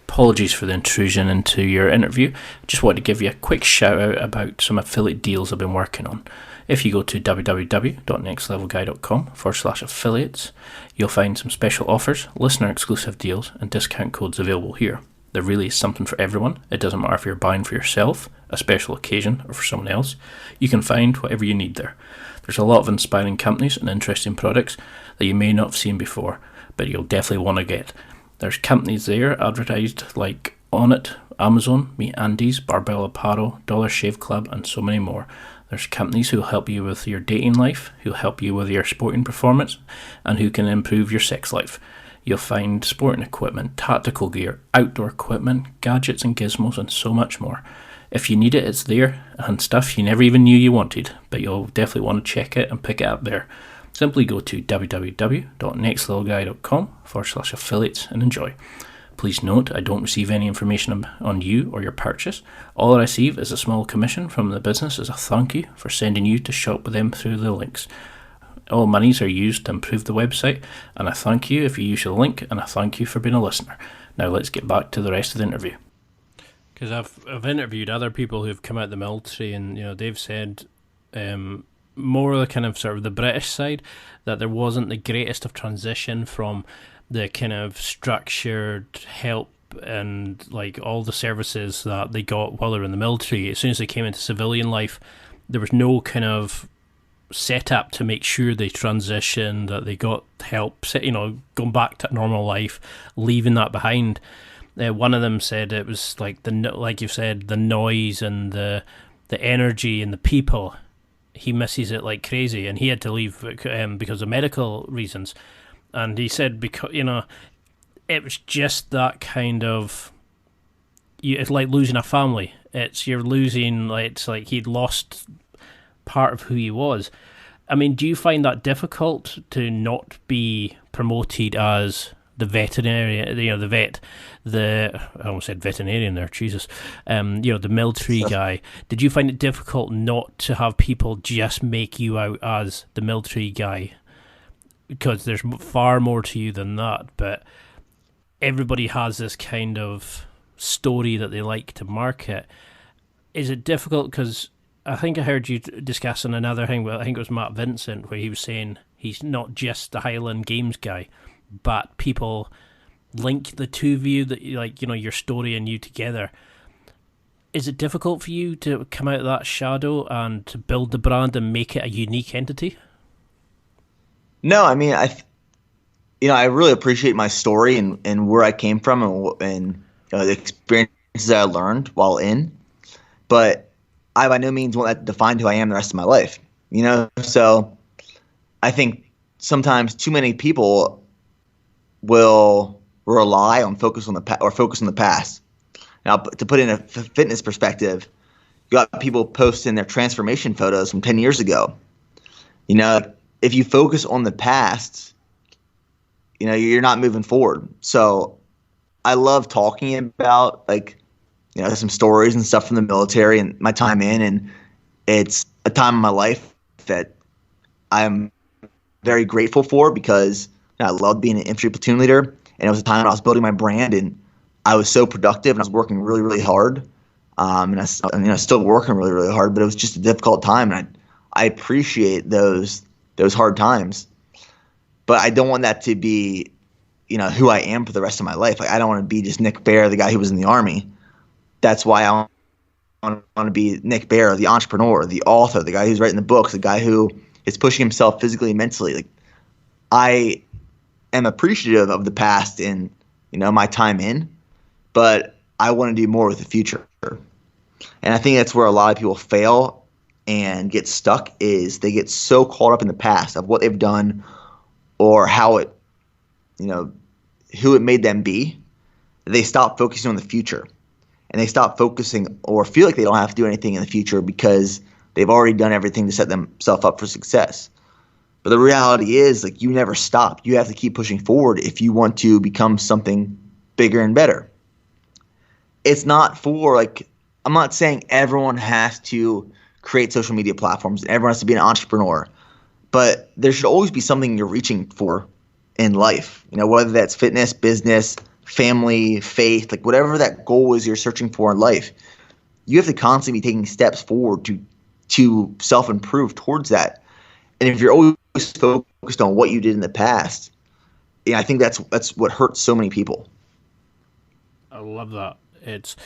[SPEAKER 2] Apologies for the intrusion into your interview. Just wanted to give you a quick shout out about some affiliate deals I've been working on. If you go to www.nextlevelguy.com/affiliates, you'll find some special offers, listener exclusive deals, and discount codes available here. There really is something for everyone. It doesn't matter if you're buying for yourself, a special occasion, or for someone else. You can find whatever you need there. There's a lot of inspiring companies and interesting products that you may not have seen before, but you'll definitely want to get. There's companies there advertised like Onnit, Amazon, Meet Andy's, Barbell Apparel, Dollar Shave Club, and so many more. There's companies who help you with your dating life, who help you with your sporting performance, and who can improve your sex life. You'll find sporting equipment, tactical gear, outdoor equipment, gadgets and gizmos, and so much more. If you need it, it's there, and stuff you never even knew you wanted, but you'll definitely want to check it and pick it up there. Simply go to www.nextlevelguy.com/affiliates and enjoy. Please note, I don't receive any information on you or your purchase. All I receive is a small commission from the business as a thank you for sending you to shop with them through the links. All monies are used to improve the website, and I thank you if you use the link, and I thank you for being a listener. Now let's get back to the rest of the interview. Because I've interviewed other people who've come out of the military, and they've said more of the kind of sort of the British side, that there wasn't the greatest of transition from the kind of structured help and all the services that they got while they were in the military. As soon as they came into civilian life, there was no kind of set up to make sure they transitioned, that they got help, going back to normal life, leaving that behind. One of them said it was like you said, the noise and the energy and the people he misses it like crazy, and he had to leave because of medical reasons. And he said, because it was just that kind of, it's like losing a family. You're losing, like, it's like he'd lost part of who he was. I mean, do you find that difficult to not be promoted as the veterinarian, the vet, I almost said veterinarian there, Jesus, the military guy? Did you find it difficult not to have people just make you out as the military guy? Because there's far more to you than that, but everybody has this kind of story that they like to market. Is it difficult? Because I think I heard you discussing another thing, I think it was Matt Vincent, where he was saying he's not just the Highland Games guy, but people link the two of you, that your story and you together. Is it difficult for you to come out of that shadow and to build the brand and make it a unique entity?
[SPEAKER 3] No, I mean, I really appreciate my story and where I came from and the experiences I learned while in, but I by no means want that to define who I am the rest of my life. So I think sometimes too many people will rely on focus on the past. Now, to put in a fitness perspective, you got people posting their transformation photos from 10 years ago. If you focus on the past, you're not moving forward. So I love talking about some stories and stuff from the military and my time in, and it's a time in my life that I'm very grateful for because I loved being an infantry platoon leader, and it was a time when I was building my brand and I was so productive and I was working really, really hard. And I still working really, really hard, but it was just a difficult time, and I appreciate those hard times. But I don't want that to be, who I am for the rest of my life. I don't want to be just Nick Bear, the guy who was in the Army. That's why I want to be Nick Bear, the entrepreneur, the author, the guy who's writing the books, the guy who is pushing himself physically and mentally. I am appreciative of the past and my time in, but I want to do more with the future. And I think that's where a lot of people fail and get stuck, is they get so caught up in the past of what they've done or how it, who it made them be, they stop focusing on the future. And they stop focusing or feel like they don't have to do anything in the future because they've already done everything to set themselves up for success. But the reality is, you never stop. You have to keep pushing forward if you want to become something bigger and better. It's not I'm not saying everyone has to create social media platforms and everyone has to be an entrepreneur, but there should always be something you're reaching for in life, whether that's fitness, business, family, faith, whatever that goal is you're searching for in life. You have to constantly be taking steps forward to self-improve towards that. And if you're always focused on what you did in the past, I think that's what hurts so many people.
[SPEAKER 2] I love that. It's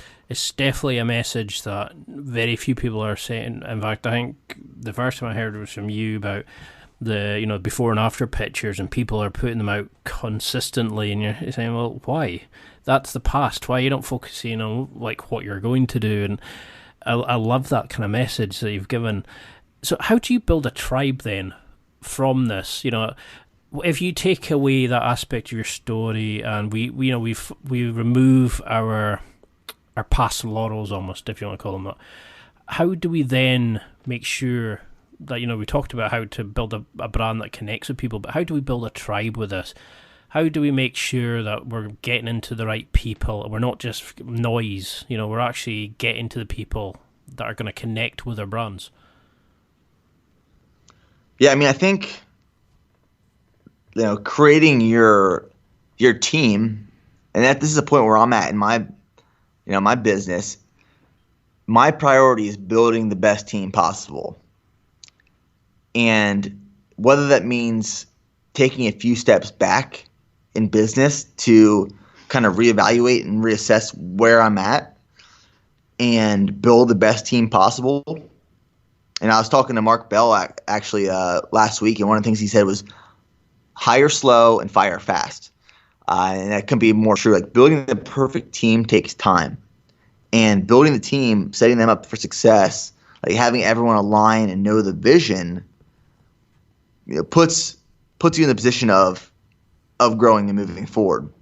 [SPEAKER 2] definitely a message that very few people are saying. In fact, I think the first time I heard it was from you about the before and after pictures, and people are putting them out consistently, and you're saying, well, why? That's the past. Why you don't focusing on what you're going to do? And I love that kind of message that you've given. So how do you build a tribe then from this? If you take away that aspect of your story and we remove our past laurels, almost, if you want to call them that, how do we then make sure that, we talked about how to build a brand that connects with people, but how do we build a tribe with this? How do we make sure that we're getting into the right people and we're not just noise, we're actually getting to the people that are going to connect with our brands?
[SPEAKER 3] Yeah, I think creating your team, and this is a point where I'm at in my my business. My priority is building the best team possible. And whether that means taking a few steps back in business to kind of reevaluate and reassess where I'm at and build the best team possible. And I was talking to Mark Bell actually last week, and one of the things he said was hire slow and fire fast. And that can be more true. Building the perfect team takes time. And building the team, setting them up for success, Like having everyone align and know the vision, puts you in the position of growing and moving forward.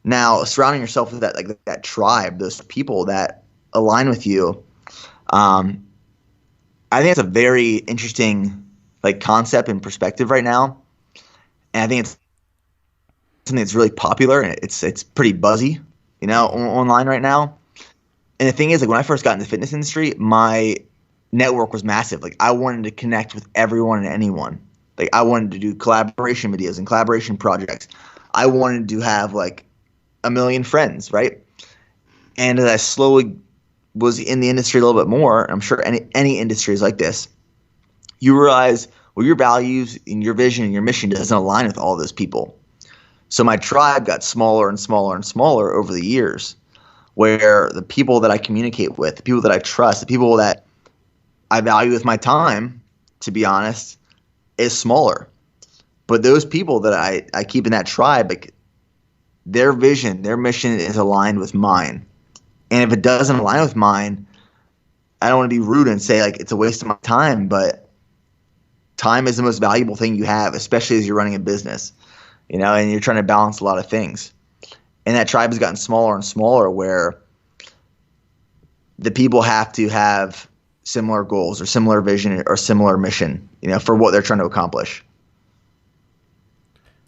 [SPEAKER 3] Now, surrounding yourself with that tribe, those people that align with you, I think it's a very interesting concept and perspective right now, and I think it's something that's really popular and it's pretty buzzy, online right now. And the thing is, when I first got in the fitness industry, my network was massive. I wanted to connect with everyone and anyone. I wanted to do collaboration videos and collaboration projects. I wanted to have 1,000,000 friends, right? And as I slowly was in the industry a little bit more, I'm sure any industry is like this, you realize, well, your values and your vision and your mission doesn't align with all those people. So my tribe got smaller and smaller and smaller over the years, where the people that I communicate with, the people that I trust, the people that I value with my time, to be honest, is smaller. But those people that I keep in that tribe, their vision, their mission is aligned with mine. And if it doesn't align with mine, I don't want to be rude and say it's a waste of my time, but time is the most valuable thing you have, especially as you're running a business, and you're trying to balance a lot of things. And that tribe has gotten smaller and smaller, where the people have to have similar goals or similar vision or similar mission, for what they're trying to accomplish.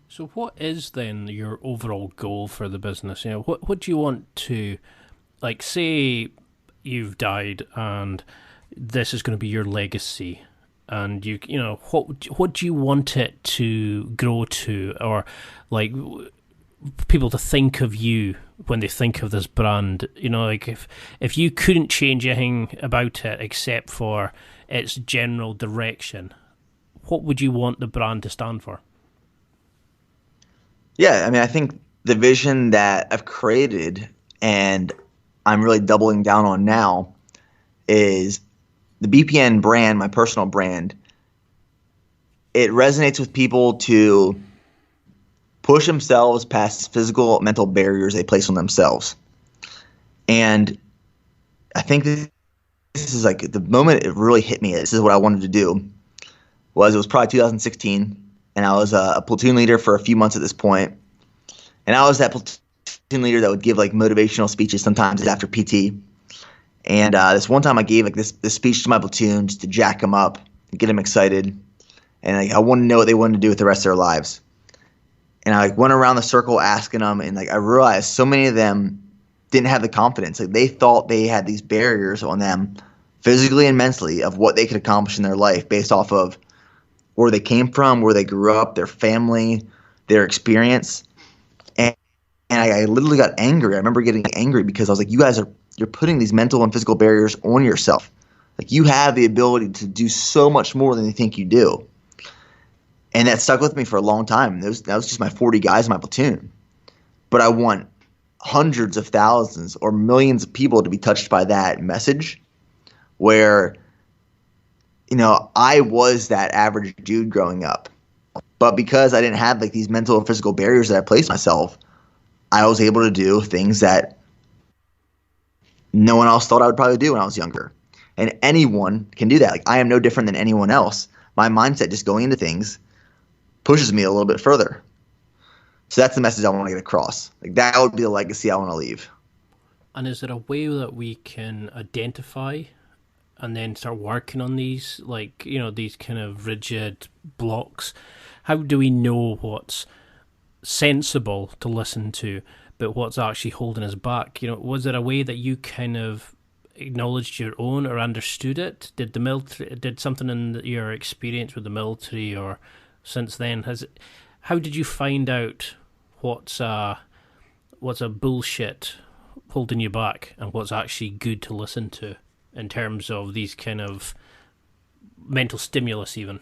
[SPEAKER 2] So what is then your overall goal for the business? What do you want to, say you've died and this is going to be your legacy, and what do you want it to grow to, or people to think of you when they think of this brand? If you couldn't change anything about it except for its general direction, what would you want the brand to stand for?
[SPEAKER 3] Yeah, I think the vision that I've created and I'm really doubling down on now is the BPN brand, my personal brand. It resonates with people to push themselves past physical, mental barriers they place on themselves. And I think this is the moment it really hit me. This is what I wanted to do. It was probably 2016, and I was a platoon leader for a few months at this point. And I was that platoon leader that would give motivational speeches sometimes after PT. And this one time I gave this speech to my platoon just to jack them up and get them excited. And I wanted to know what they wanted to do with the rest of their lives. And I went around the circle asking them, and I realized so many of them didn't have the confidence. They thought they had these barriers on them, physically and mentally, of what they could accomplish in their life based off of where they came from, where they grew up, their family, their experience. And I literally got angry. I remember getting angry because I was you guys you're putting these mental and physical barriers on yourself. You have the ability to do so much more than you think you do. And that stuck with me for a long time. That was just my 40 guys in my platoon. But I want hundreds of thousands or millions of people to be touched by that message, where, I was that average dude growing up. But because I didn't have these mental and physical barriers that I placed myself, I was able to do things that no one else thought I would probably do when I was younger. And anyone can do that. I am no different than anyone else. My mindset just going into things pushes me a little bit further. So that's the message I want to get across. That would be the legacy I want to leave.
[SPEAKER 2] And is there a way that we can identify and then start working on these, these kind of rigid blocks? How do we know what's sensible to listen to, but what's actually holding us back? Was there a way that you kind of acknowledged your own or understood it? Did the military, did something in your experience with the military or since then, how did you find out what's a bullshit holding you back and what's actually good to listen to in terms of these kind of mental stimulus even?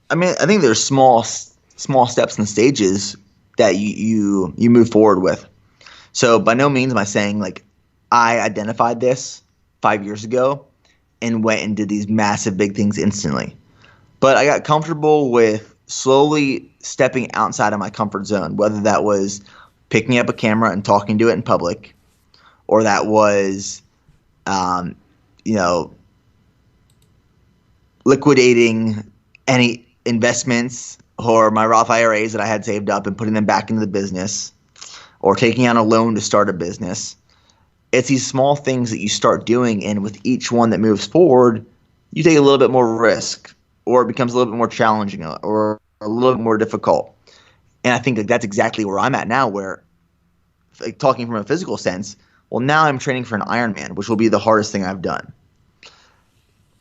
[SPEAKER 3] I think there's small steps and stages that you move forward with. So by no means am I saying I identified this 5 years ago and went and did these massive big things instantly. But I got comfortable with slowly stepping outside of my comfort zone, whether that was picking up a camera and talking to it in public, or that was, you know, liquidating any investments or my Roth IRAs that I had saved up and putting them back into the business, or taking out a loan to start a business. It's these small things that you start doing, and with each one that moves forward, you take a little bit more risk, or it becomes a little bit more challenging, or a little bit more difficult. And I think that that's exactly where I'm at now, where, like, talking from a physical sense, well, now I'm training for an Ironman, which will be the hardest thing I've done.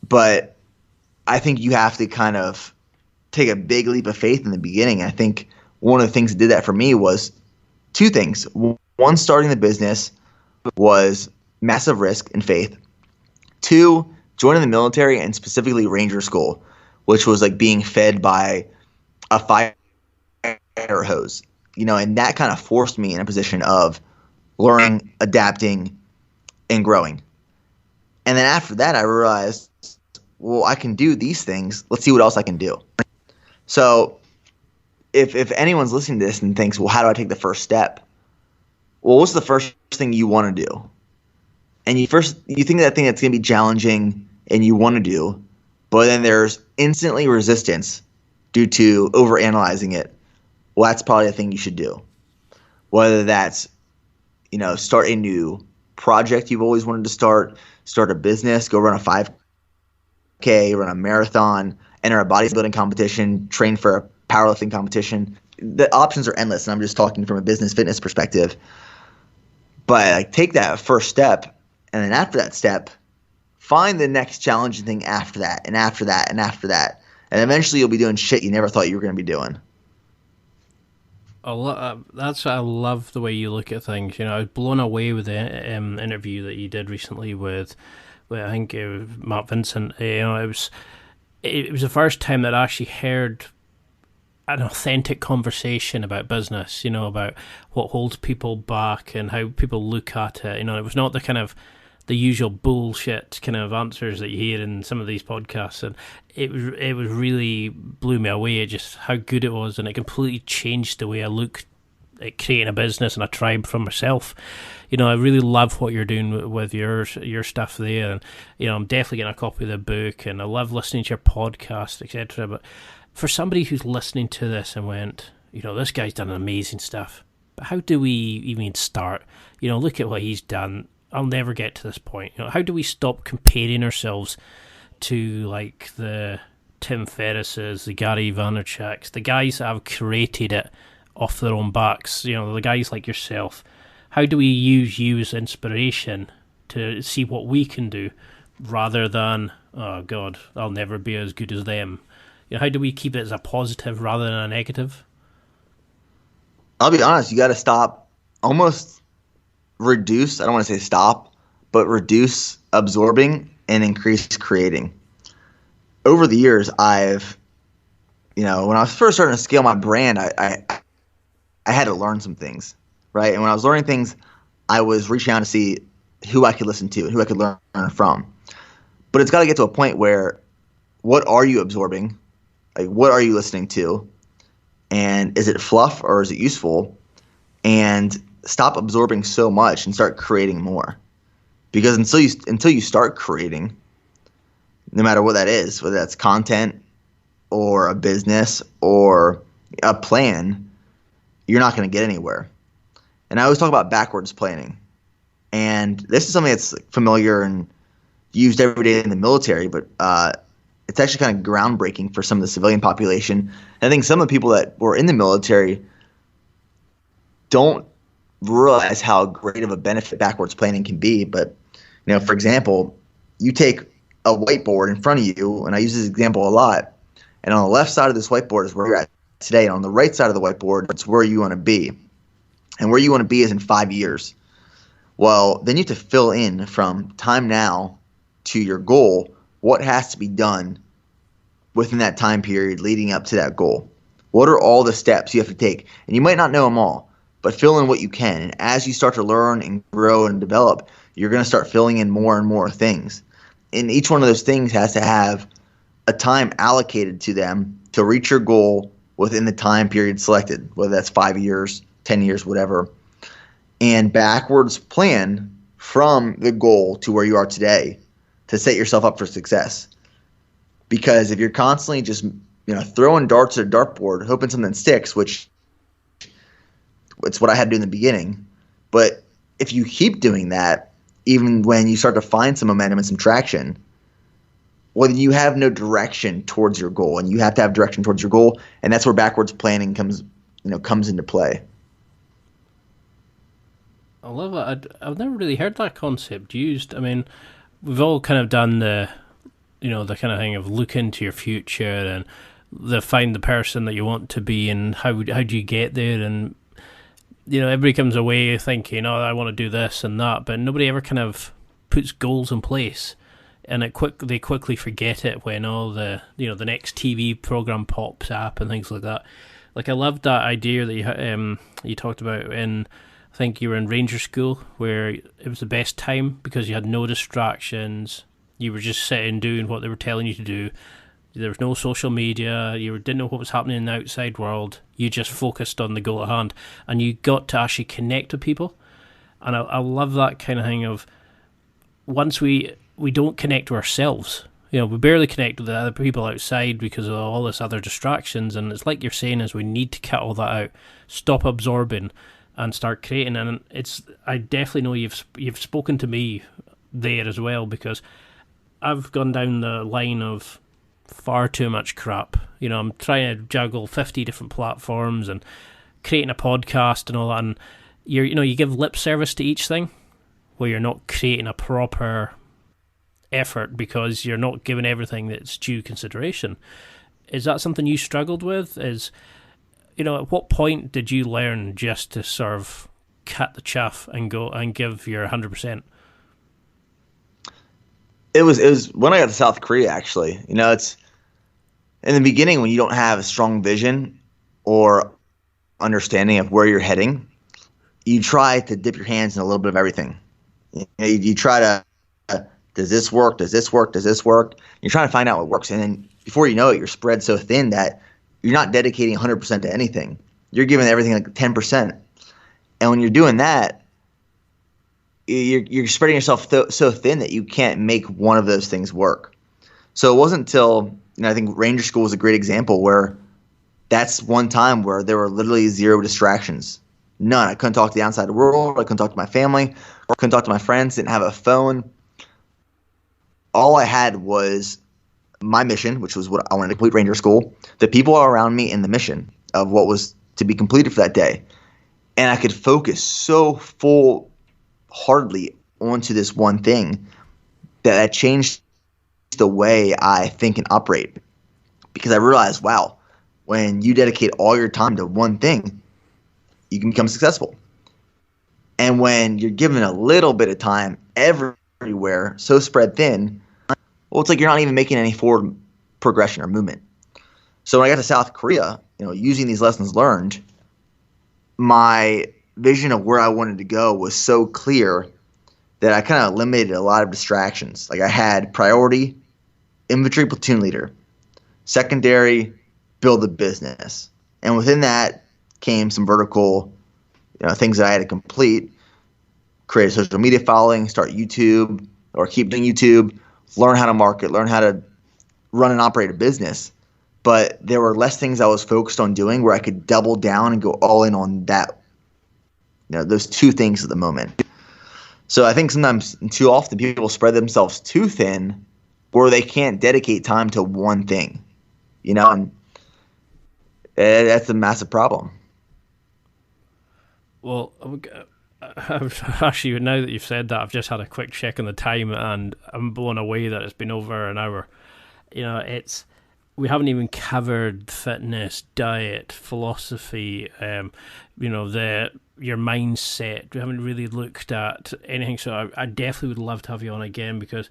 [SPEAKER 3] But I think you have to kind of take a big leap of faith in the beginning. I think one of the things that did that for me was two things. One, starting the business was massive risk and faith. Two, joining the military, and specifically Ranger School, which was like being fed by a fire hose, and that kind of forced me in a position of learning, adapting, and growing. And then after that, I realized, well, I can do these things. Let's see what else I can do. So if anyone's listening to this and thinks, well, how do I take the first step? Well, what's the first thing you want to do? And you think that thing that's going to be challenging and you want to do, but then there's instantly resistance due to overanalyzing it. Well, that's probably the thing you should do. Whether that's, start a new project you've always wanted to start a business, go run a 5K, run a marathon, enter a bodybuilding competition, train for a powerlifting competition. The options are endless, and I'm just talking from a business fitness perspective. But take that first step, and then after that step, find the next challenging thing after that, and after that, and after that. And eventually you'll be doing shit you never thought you were going to be doing.
[SPEAKER 2] I love the way you look at things. I was blown away with the interview that you did recently with I think it was Matt Vincent. It was the first time that I actually heard an authentic conversation about business. About what holds people back and how people look at it. It was not the kind of the usual bullshit kind of answers that you hear in some of these podcasts, and it was really blew me away just how good it was, and it completely changed the way I look at creating a business and a tribe for myself. I really love what you're doing with your stuff there, and I'm definitely getting a copy of the book, and I love listening to your podcast, etc. But for somebody who's listening to this and went, this guy's done amazing stuff, but how do we even start? Look at what he's done. I'll never get to this point. How do we stop comparing ourselves to like the Tim Ferrisses, the Gary Vaynerchuks, the guys that have created it off their own backs? The guys like yourself. How do we use you as inspiration to see what we can do, rather than, oh God, I'll never be as good as them? How do we keep it as a positive rather than a negative?
[SPEAKER 3] I'll be honest. You got to stop. Almost reduce, I don't want to say stop, but reduce absorbing and increase creating. Over the years, I've, when I was first starting to scale my brand, I had to learn some things, right? And when I was learning things, I was reaching out to see who I could listen to and who I could learn from. But it's got to get to a point where, what are you absorbing? Like, what are you listening to? And is it fluff or is it useful? And stop absorbing so much and start creating more. Because until you start creating, no matter what that is, whether that's content or a business or a plan, you're not going to get anywhere. And I always talk about backwards planning. And this is something that's familiar and used every day in the military, but it's actually kind of groundbreaking for some of the civilian population. And I think some of the people that were in the military don't realize how great of a benefit backwards planning can be. But, for example, you take a whiteboard in front of you, and I use this example a lot, and on the left side of this whiteboard is where you're at today, and on the right side of the whiteboard, it's where you want to be. And where you want to be is in 5 years. Well, then you have to fill in from time now to your goal what has to be done within that time period leading up to that goal. What are all the steps you have to take? And you might not know them all, but fill in what you can. And as you start to learn and grow and develop, you're going to start filling in more and more things. And each one of those things has to have a time allocated to them to reach your goal within the time period selected, whether that's 5 years, 10 years, whatever. And backwards plan from the goal to where you are today to set yourself up for success. Because if you're constantly just throwing darts at a dartboard, hoping something sticks, which it's what I had to do in the beginning, but if you keep doing that, even when you start to find some momentum and some traction, well, then you have no direction towards your goal, and you have to have direction towards your goal, and that's where backwards planning comes into play.
[SPEAKER 2] I love it. I've never really heard that concept used. I mean, we've all kind of done the kind of thing of look into your future and find the person that you want to be, and how do you get there, and everybody comes away thinking, oh, I want to do this and that, but nobody ever kind of puts goals in place, and they quickly forget it when all the the next TV program pops up and things like that. Like, I loved that idea that you talked about in, I think you were in Ranger School, where it was the best time because you had no distractions. You were just sitting doing what they were telling you to do. There was no social media. You didn't know what was happening in the outside world. You just focused on the goal at hand, and you got to actually connect with people. And I love that kind of thing of, once we don't connect with ourselves, we barely connect with the other people outside because of all this other distractions. And it's like you're saying, is we need to cut all that out, stop absorbing, and start creating. And I definitely know you've spoken to me there as well, because I've gone down the line of far too much crap. I'm trying to juggle 50 different platforms and creating a podcast and all that, and you give lip service to each thing, where you're not creating a proper effort because you're not giving everything that's due consideration. Is that something you struggled with? At what point did you learn just to sort of cut the chaff and go and give your 100%?
[SPEAKER 3] It was when I got to South Korea, actually. It's in the beginning when you don't have a strong vision or understanding of where you're heading, you try to dip your hands in a little bit of everything. You try to, does this work? Does this work? Does this work? You're trying to find out what works. And then before you know it, you're spread so thin that you're not dedicating 100% to anything. You're giving everything like 10%. And when you're doing that, you're spreading yourself so thin that you can't make one of those things work. So it wasn't until, I think Ranger School was a great example where that's one time where there were literally zero distractions. None. I couldn't talk to the outside world. I couldn't talk to my family. I couldn't talk to my friends. Didn't have a phone. All I had was my mission, which was what I wanted to complete Ranger School, the people around me, and the mission of what was to be completed for that day. And I could focus so full-heartedly onto this one thing that changed the way I think and operate. Because I realized, wow, when you dedicate all your time to one thing, you can become successful. And when you're given a little bit of time everywhere, so spread thin, well, it's like you're not even making any forward progression or movement. So when I got to South Korea, using these lessons learned, my vision of where I wanted to go was so clear that I kind of eliminated a lot of distractions. Like, I had priority, infantry platoon leader, secondary, build a business. And within that came some vertical things that I had to complete: create a social media following, start YouTube, or keep doing YouTube, learn how to market, learn how to run and operate a business. But there were less things I was focused on doing where I could double down and go all in on that, those two things at the moment. So I think sometimes, too often, people spread themselves too thin where they can't dedicate time to one thing, and that's a massive problem.
[SPEAKER 2] Well, actually, now that you've said that, I've just had a quick check on the time, and I'm blown away that it's been over an hour. We haven't even covered fitness, diet, philosophy, your mindset. We haven't really looked at anything. So I definitely would love to have you on again, because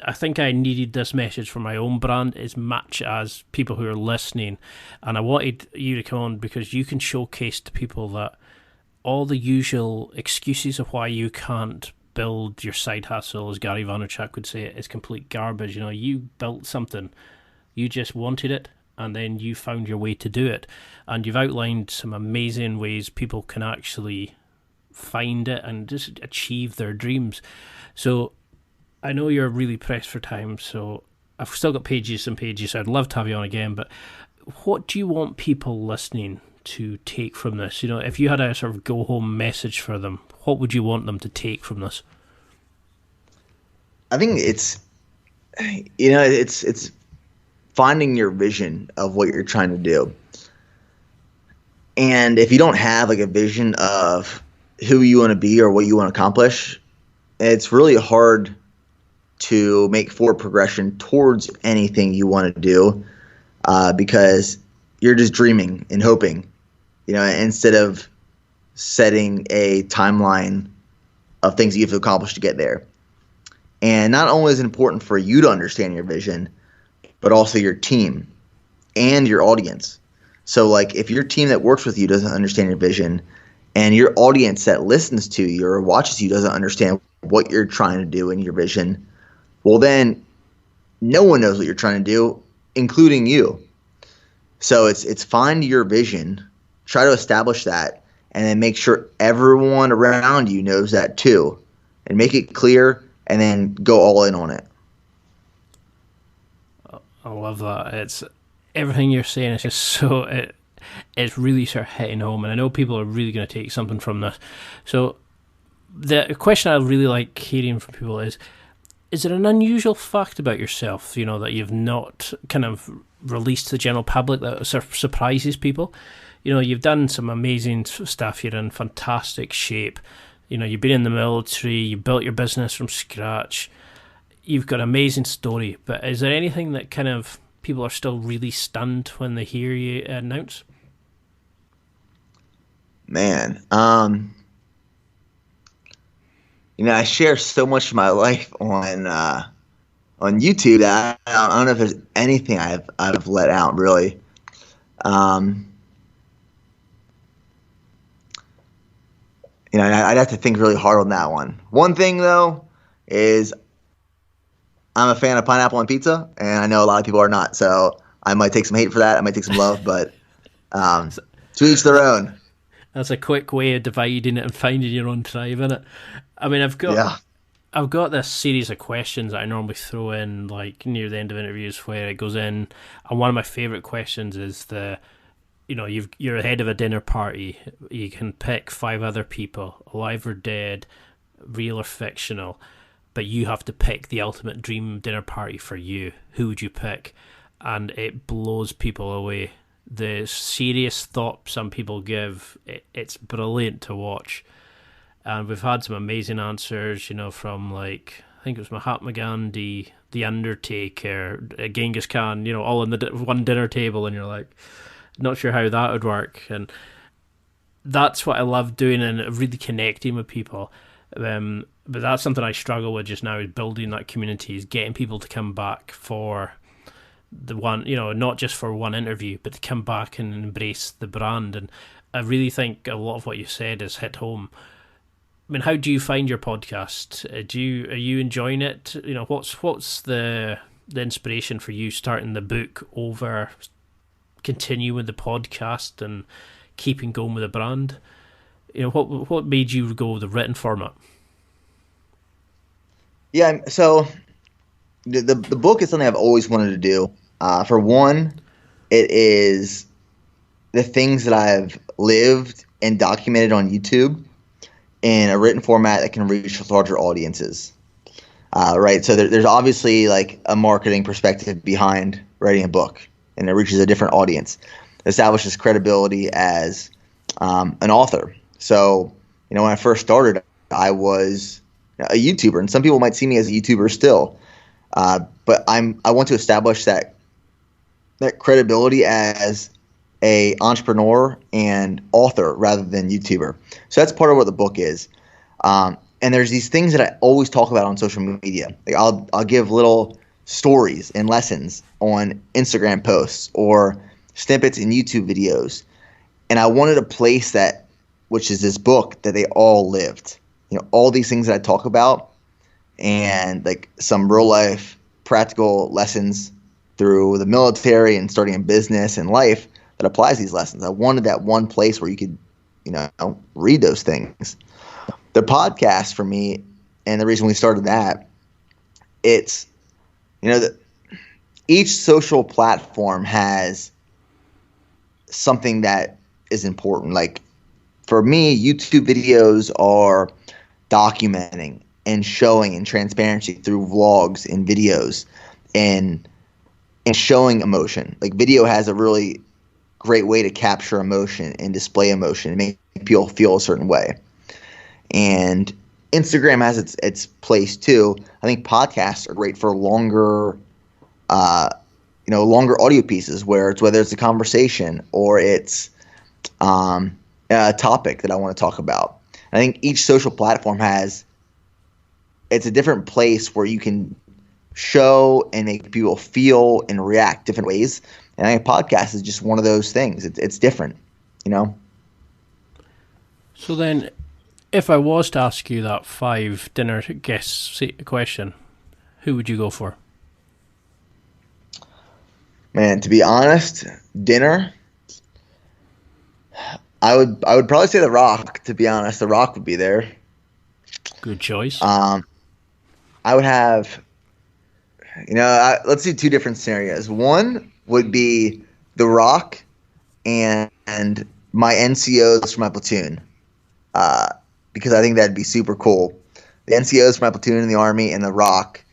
[SPEAKER 2] I think I needed this message for my own brand as much as people who are listening. And I wanted you to come on because you can showcase to people that all the usual excuses of why you can't build your side hustle, as Gary Vaynerchuk would say, is complete garbage. You built something. You just wanted it, and then you found your way to do it. And you've outlined some amazing ways people can actually find it and just achieve their dreams. So I know you're really pressed for time, so I've still got pages and pages. So I'd love to have you on again, but what do you want people listening to take from this? If you had a sort of go-home message for them, what would you want them to take from this?
[SPEAKER 3] I think it's finding your vision of what you're trying to do. And if you don't have like a vision of who you want to be or what you want to accomplish, it's really hard to make forward progression towards anything you want to do, because you're just dreaming and hoping, instead of setting a timeline of things that you have to accomplish to get there. And not only is it important for you to understand your vision, but also your team and your audience. So like if your team that works with you doesn't understand your vision, and your audience that listens to you or watches you doesn't understand what you're trying to do in your vision, well then no one knows what you're trying to do, including you. So it's find your vision, try to establish that, and then make sure everyone around you knows that too, and make it clear, and then go all in on it.
[SPEAKER 2] I love that. It's everything you're saying is just so it's really sort of hitting home, and I know people are really going to take something from this. So the question I really like hearing from people is there an unusual fact about yourself, that you've not kind of released to the general public that sort of surprises people? You've done some amazing stuff. You're in fantastic shape. You've been in the military. You built your business from scratch. You've got an amazing story. But is there anything that kind of people are still really stunned when they hear you announce?
[SPEAKER 3] Man, I share so much of my life on YouTube that I don't know if there's anything I've let out really. I'd have to think really hard on that one. One thing though is I'm a fan of pineapple on pizza, and I know a lot of people are not. So I might take some hate for that. I might take some love, but to each their own.
[SPEAKER 2] That's a quick way of dividing it and finding your own tribe, isn't it? I mean, I've got this series of questions that I normally throw in like near the end of interviews where it goes in, and one of my favourite questions is you're ahead of a dinner party. You can pick 5 other people, alive or dead, real or fictional, but you have to pick the ultimate dream dinner party for you. Who would you pick? And it blows people away. The serious thought some people give, it's brilliant to watch. And we've had some amazing answers, from like, I think it was Mahatma Gandhi, The Undertaker, Genghis Khan, all on the one dinner table, and you're like, not sure how that would work. And that's what I love doing and really connecting with people. But that's something I struggle with just now, is building that community, is getting people to come back for the one, not just for one interview, but to come back and embrace the brand. And I really think a lot of what you said has hit home. I mean, how do you find your podcast? Are you enjoying it? What's the inspiration for you starting the book over continuing the podcast and keeping going with the brand? What made you go with the written format?
[SPEAKER 3] Yeah, so the book is something I've always wanted to do. For one, it is the things that I've lived and documented on YouTube in a written format that can reach larger audiences. Right, so there's obviously like a marketing perspective behind writing a book, and it reaches a different audience. It establishes credibility as an author. So, when I first started, I was a YouTuber, and some people might see me as a YouTuber still. But I want to establish that credibility as a entrepreneur and author rather than YouTuber. So that's part of what the book is. And there's these things that I always talk about on social media. Like I'll give little stories and lessons on Instagram posts or snippets in YouTube videos. And I wanted a place that, which is this book, that they all lived. All these things that I talk about, and like some real life practical lessons through the military and starting a business and life that applies these lessons. I wanted that one place where you could, read those things. The podcast for me, and the reason we started that, it's, each social platform has something that is important. Like for me, YouTube videos are documenting and showing and transparency through vlogs and videos and showing emotion. Like video has a really great way to capture emotion and display emotion and make people feel a certain way. And Instagram has its place too. I think podcasts are great for longer audio pieces whether it's a conversation or it's a topic that I want to talk about. I think each social platform it's a different place where you can show and make people feel and react different ways. And I think a podcast is just one of those things. It's different,
[SPEAKER 2] So then, if I was to ask you that 5 dinner guest question, who would you go for?
[SPEAKER 3] Man, to be honest, dinner, I would probably say The Rock. To be honest, The Rock would be there.
[SPEAKER 2] Good choice.
[SPEAKER 3] I would have, let's do 2 different scenarios. One would be The Rock and my NCOs for my platoon, because I think that'd be super cool. The NCOs for my platoon in the Army and The Rock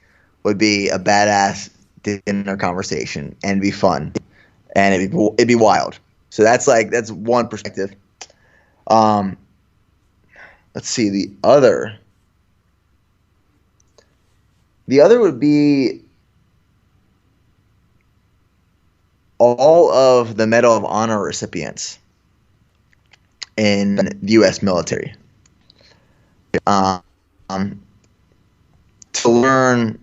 [SPEAKER 3] would be a badass dinner conversation and be fun, and it'd be wild. So that's one perspective. Let's see the other. The other would be all of the Medal of Honor recipients in the U.S. military. To learn,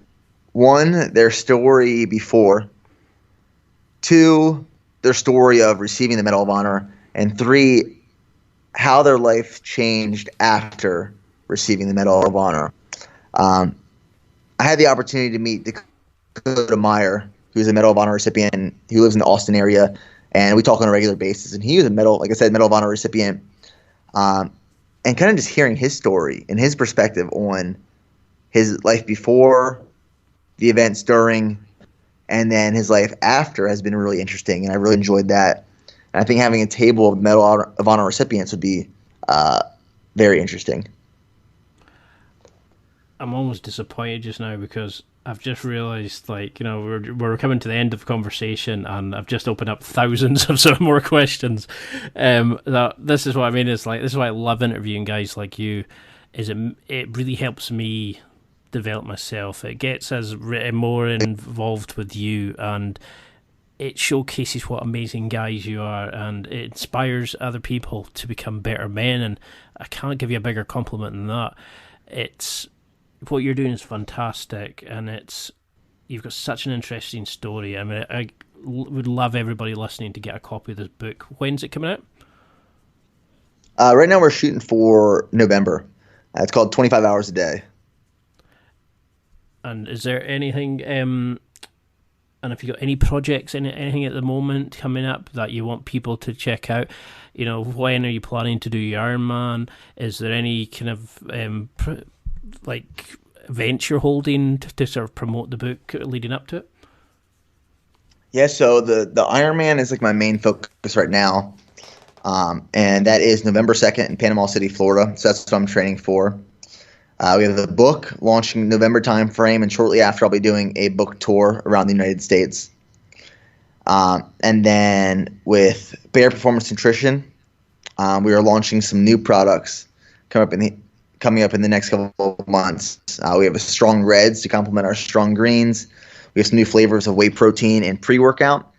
[SPEAKER 3] 1, their story before, 2, their story of receiving the Medal of Honor, and 3, how their life changed after receiving the Medal of Honor. I had the opportunity to meet Dakota Meyer, who's a Medal of Honor recipient, who lives in the Austin area, and we talk on a regular basis. And he was Medal of Honor recipient, and kind of just hearing his story and his perspective on his life before, the events during, and then his life after has been really interesting, and I really enjoyed that. And I think having a table of Medal of Honor recipients would be very interesting.
[SPEAKER 2] I'm almost disappointed just now because I've just realised, we're coming to the end of the conversation, and I've just opened up thousands of sort of more questions. This is what I mean. This is why I love interviewing guys like you. It really helps me develop myself. It gets us more involved with you, and it showcases what amazing guys you are, and it inspires other people to become better men. And I can't give you a bigger compliment than that. What you're doing is fantastic, and you've got such an interesting story. I mean, I would love everybody listening to get a copy of this book. When's it coming out?
[SPEAKER 3] Right now we're shooting for November. It's called 25 Hours a Day.
[SPEAKER 2] And is there anything, and if you got any projects, anything at the moment coming up that you want people to check out? When are you planning to do your Ironman? Is there any kind of events you're holding to sort of promote the book leading up to it?
[SPEAKER 3] Yeah, so the Ironman is my main focus right now, and that is November 2nd in Panama City, Florida. So that's what I'm training for. We have the book launching November timeframe, and shortly after I'll be doing a book tour around the United States. And then with Bear Performance Nutrition, we are launching some new products coming up in the next couple of months. We have a strong reds to complement our strong greens. We have some new flavors of whey protein and pre-workout.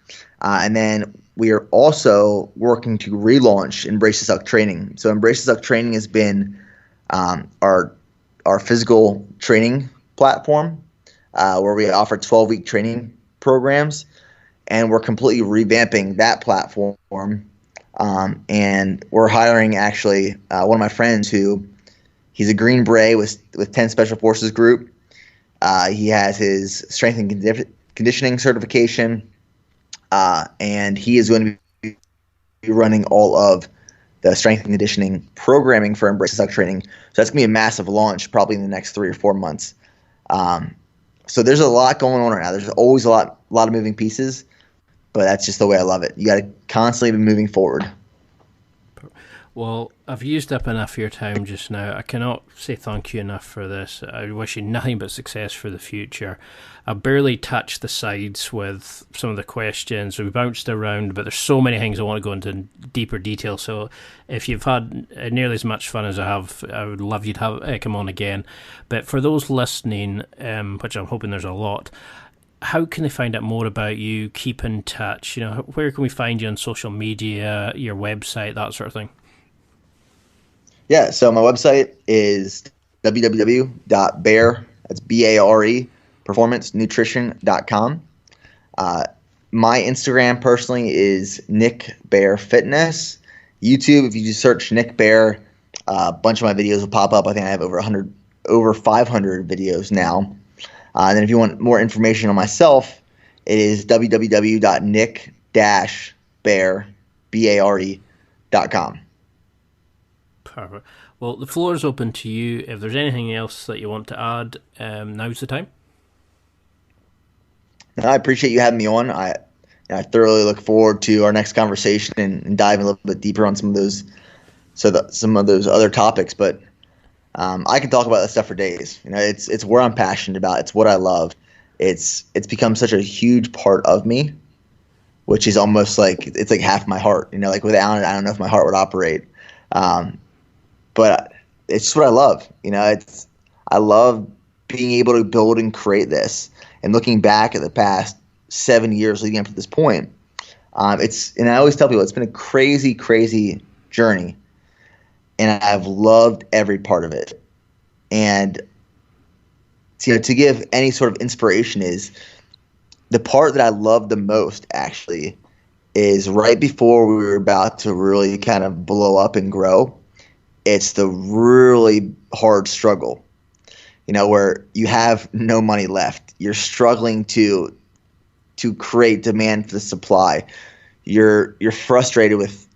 [SPEAKER 3] And then we are also working to relaunch Embrace the Suck Training. So Embrace the Suck Training has been our physical training platform, where we offer 12-week training programs, and we're completely revamping that platform. And we're hiring actually one of my friends he's a Green Beret with 10 Special Forces Group. He has his strength and conditioning certification, and he is going to be running all of the strength and conditioning programming for Embrace the Suck Training. So that's going to be a massive launch probably in the next 3 or 4 months. So there's a lot going on right now. There's always a lot of moving pieces, but that's just the way I love it. You got to constantly be moving forward.
[SPEAKER 2] Well, I've used up enough of your time just now. I cannot say thank you enough for this. I wish you nothing but success for the future. I barely touched the sides with some of the questions. We bounced around, but there's so many things I want to go into deeper detail. So if you've had nearly as much fun as I have, I would love you to have come on again. But for those listening, which I'm hoping there's a lot, how can they find out more about you, keep in touch? Where can we find you on social media, your website, that sort of thing?
[SPEAKER 3] Yeah, so my website is www.bare, that's BARE, performancenutrition.com. My Instagram personally is Nick Bear Fitness. YouTube, if you just search Nick Bear, a bunch of my videos will pop up. I think I have over 500 videos now. And then if you want more information on myself, it is www.nick-bare.com.
[SPEAKER 2] Perfect. Well, the floor is open to you. If there's anything else that you want to add, now's the time.
[SPEAKER 3] I appreciate you having me on. I thoroughly look forward to our next conversation and diving a little bit deeper on some of those other topics. But I can talk about that stuff for days. It's where I'm passionate about. It's what I love. It's become such a huge part of me, which is almost like it's like half my heart. Like without it, I don't know if my heart would operate. But it's just what I love. I love being able to build and create this. And looking back at the past 7 years leading up to this point, and I always tell people it's been a crazy, crazy journey, and I've loved every part of it. And to give any sort of inspiration is the part that I love the most actually is right before we were about to really kind of blow up and grow. It's the really hard struggle, where you have no money left. You're struggling to create demand for the supply. You're frustrated with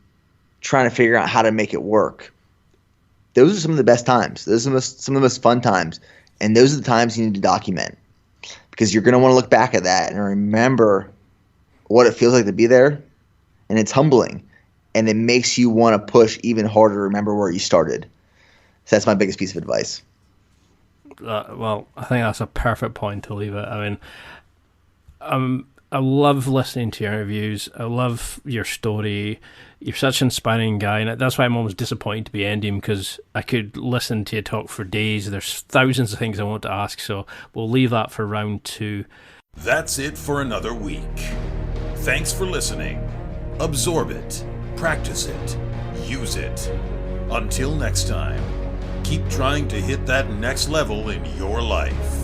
[SPEAKER 3] trying to figure out how to make it work. Those are some of the best times. Those are some of the most fun times. And those are the times you need to document, because you're going to want to look back at that and remember what it feels like to be there. And it's humbling. And it makes you want to push even harder to remember where you started. So that's my biggest piece of advice.
[SPEAKER 2] Well, I think that's a perfect point to leave it. I mean, I love listening to your interviews. I love your story. You're such an inspiring guy, and that's why I'm almost disappointed to be ending, because I could listen to you talk for days. There's thousands of things I want to ask, so we'll leave that for round 2.
[SPEAKER 1] That's it for another week. Thanks for listening. Absorb it, practice it, use it. Until next time, keep trying to hit that next level in your life.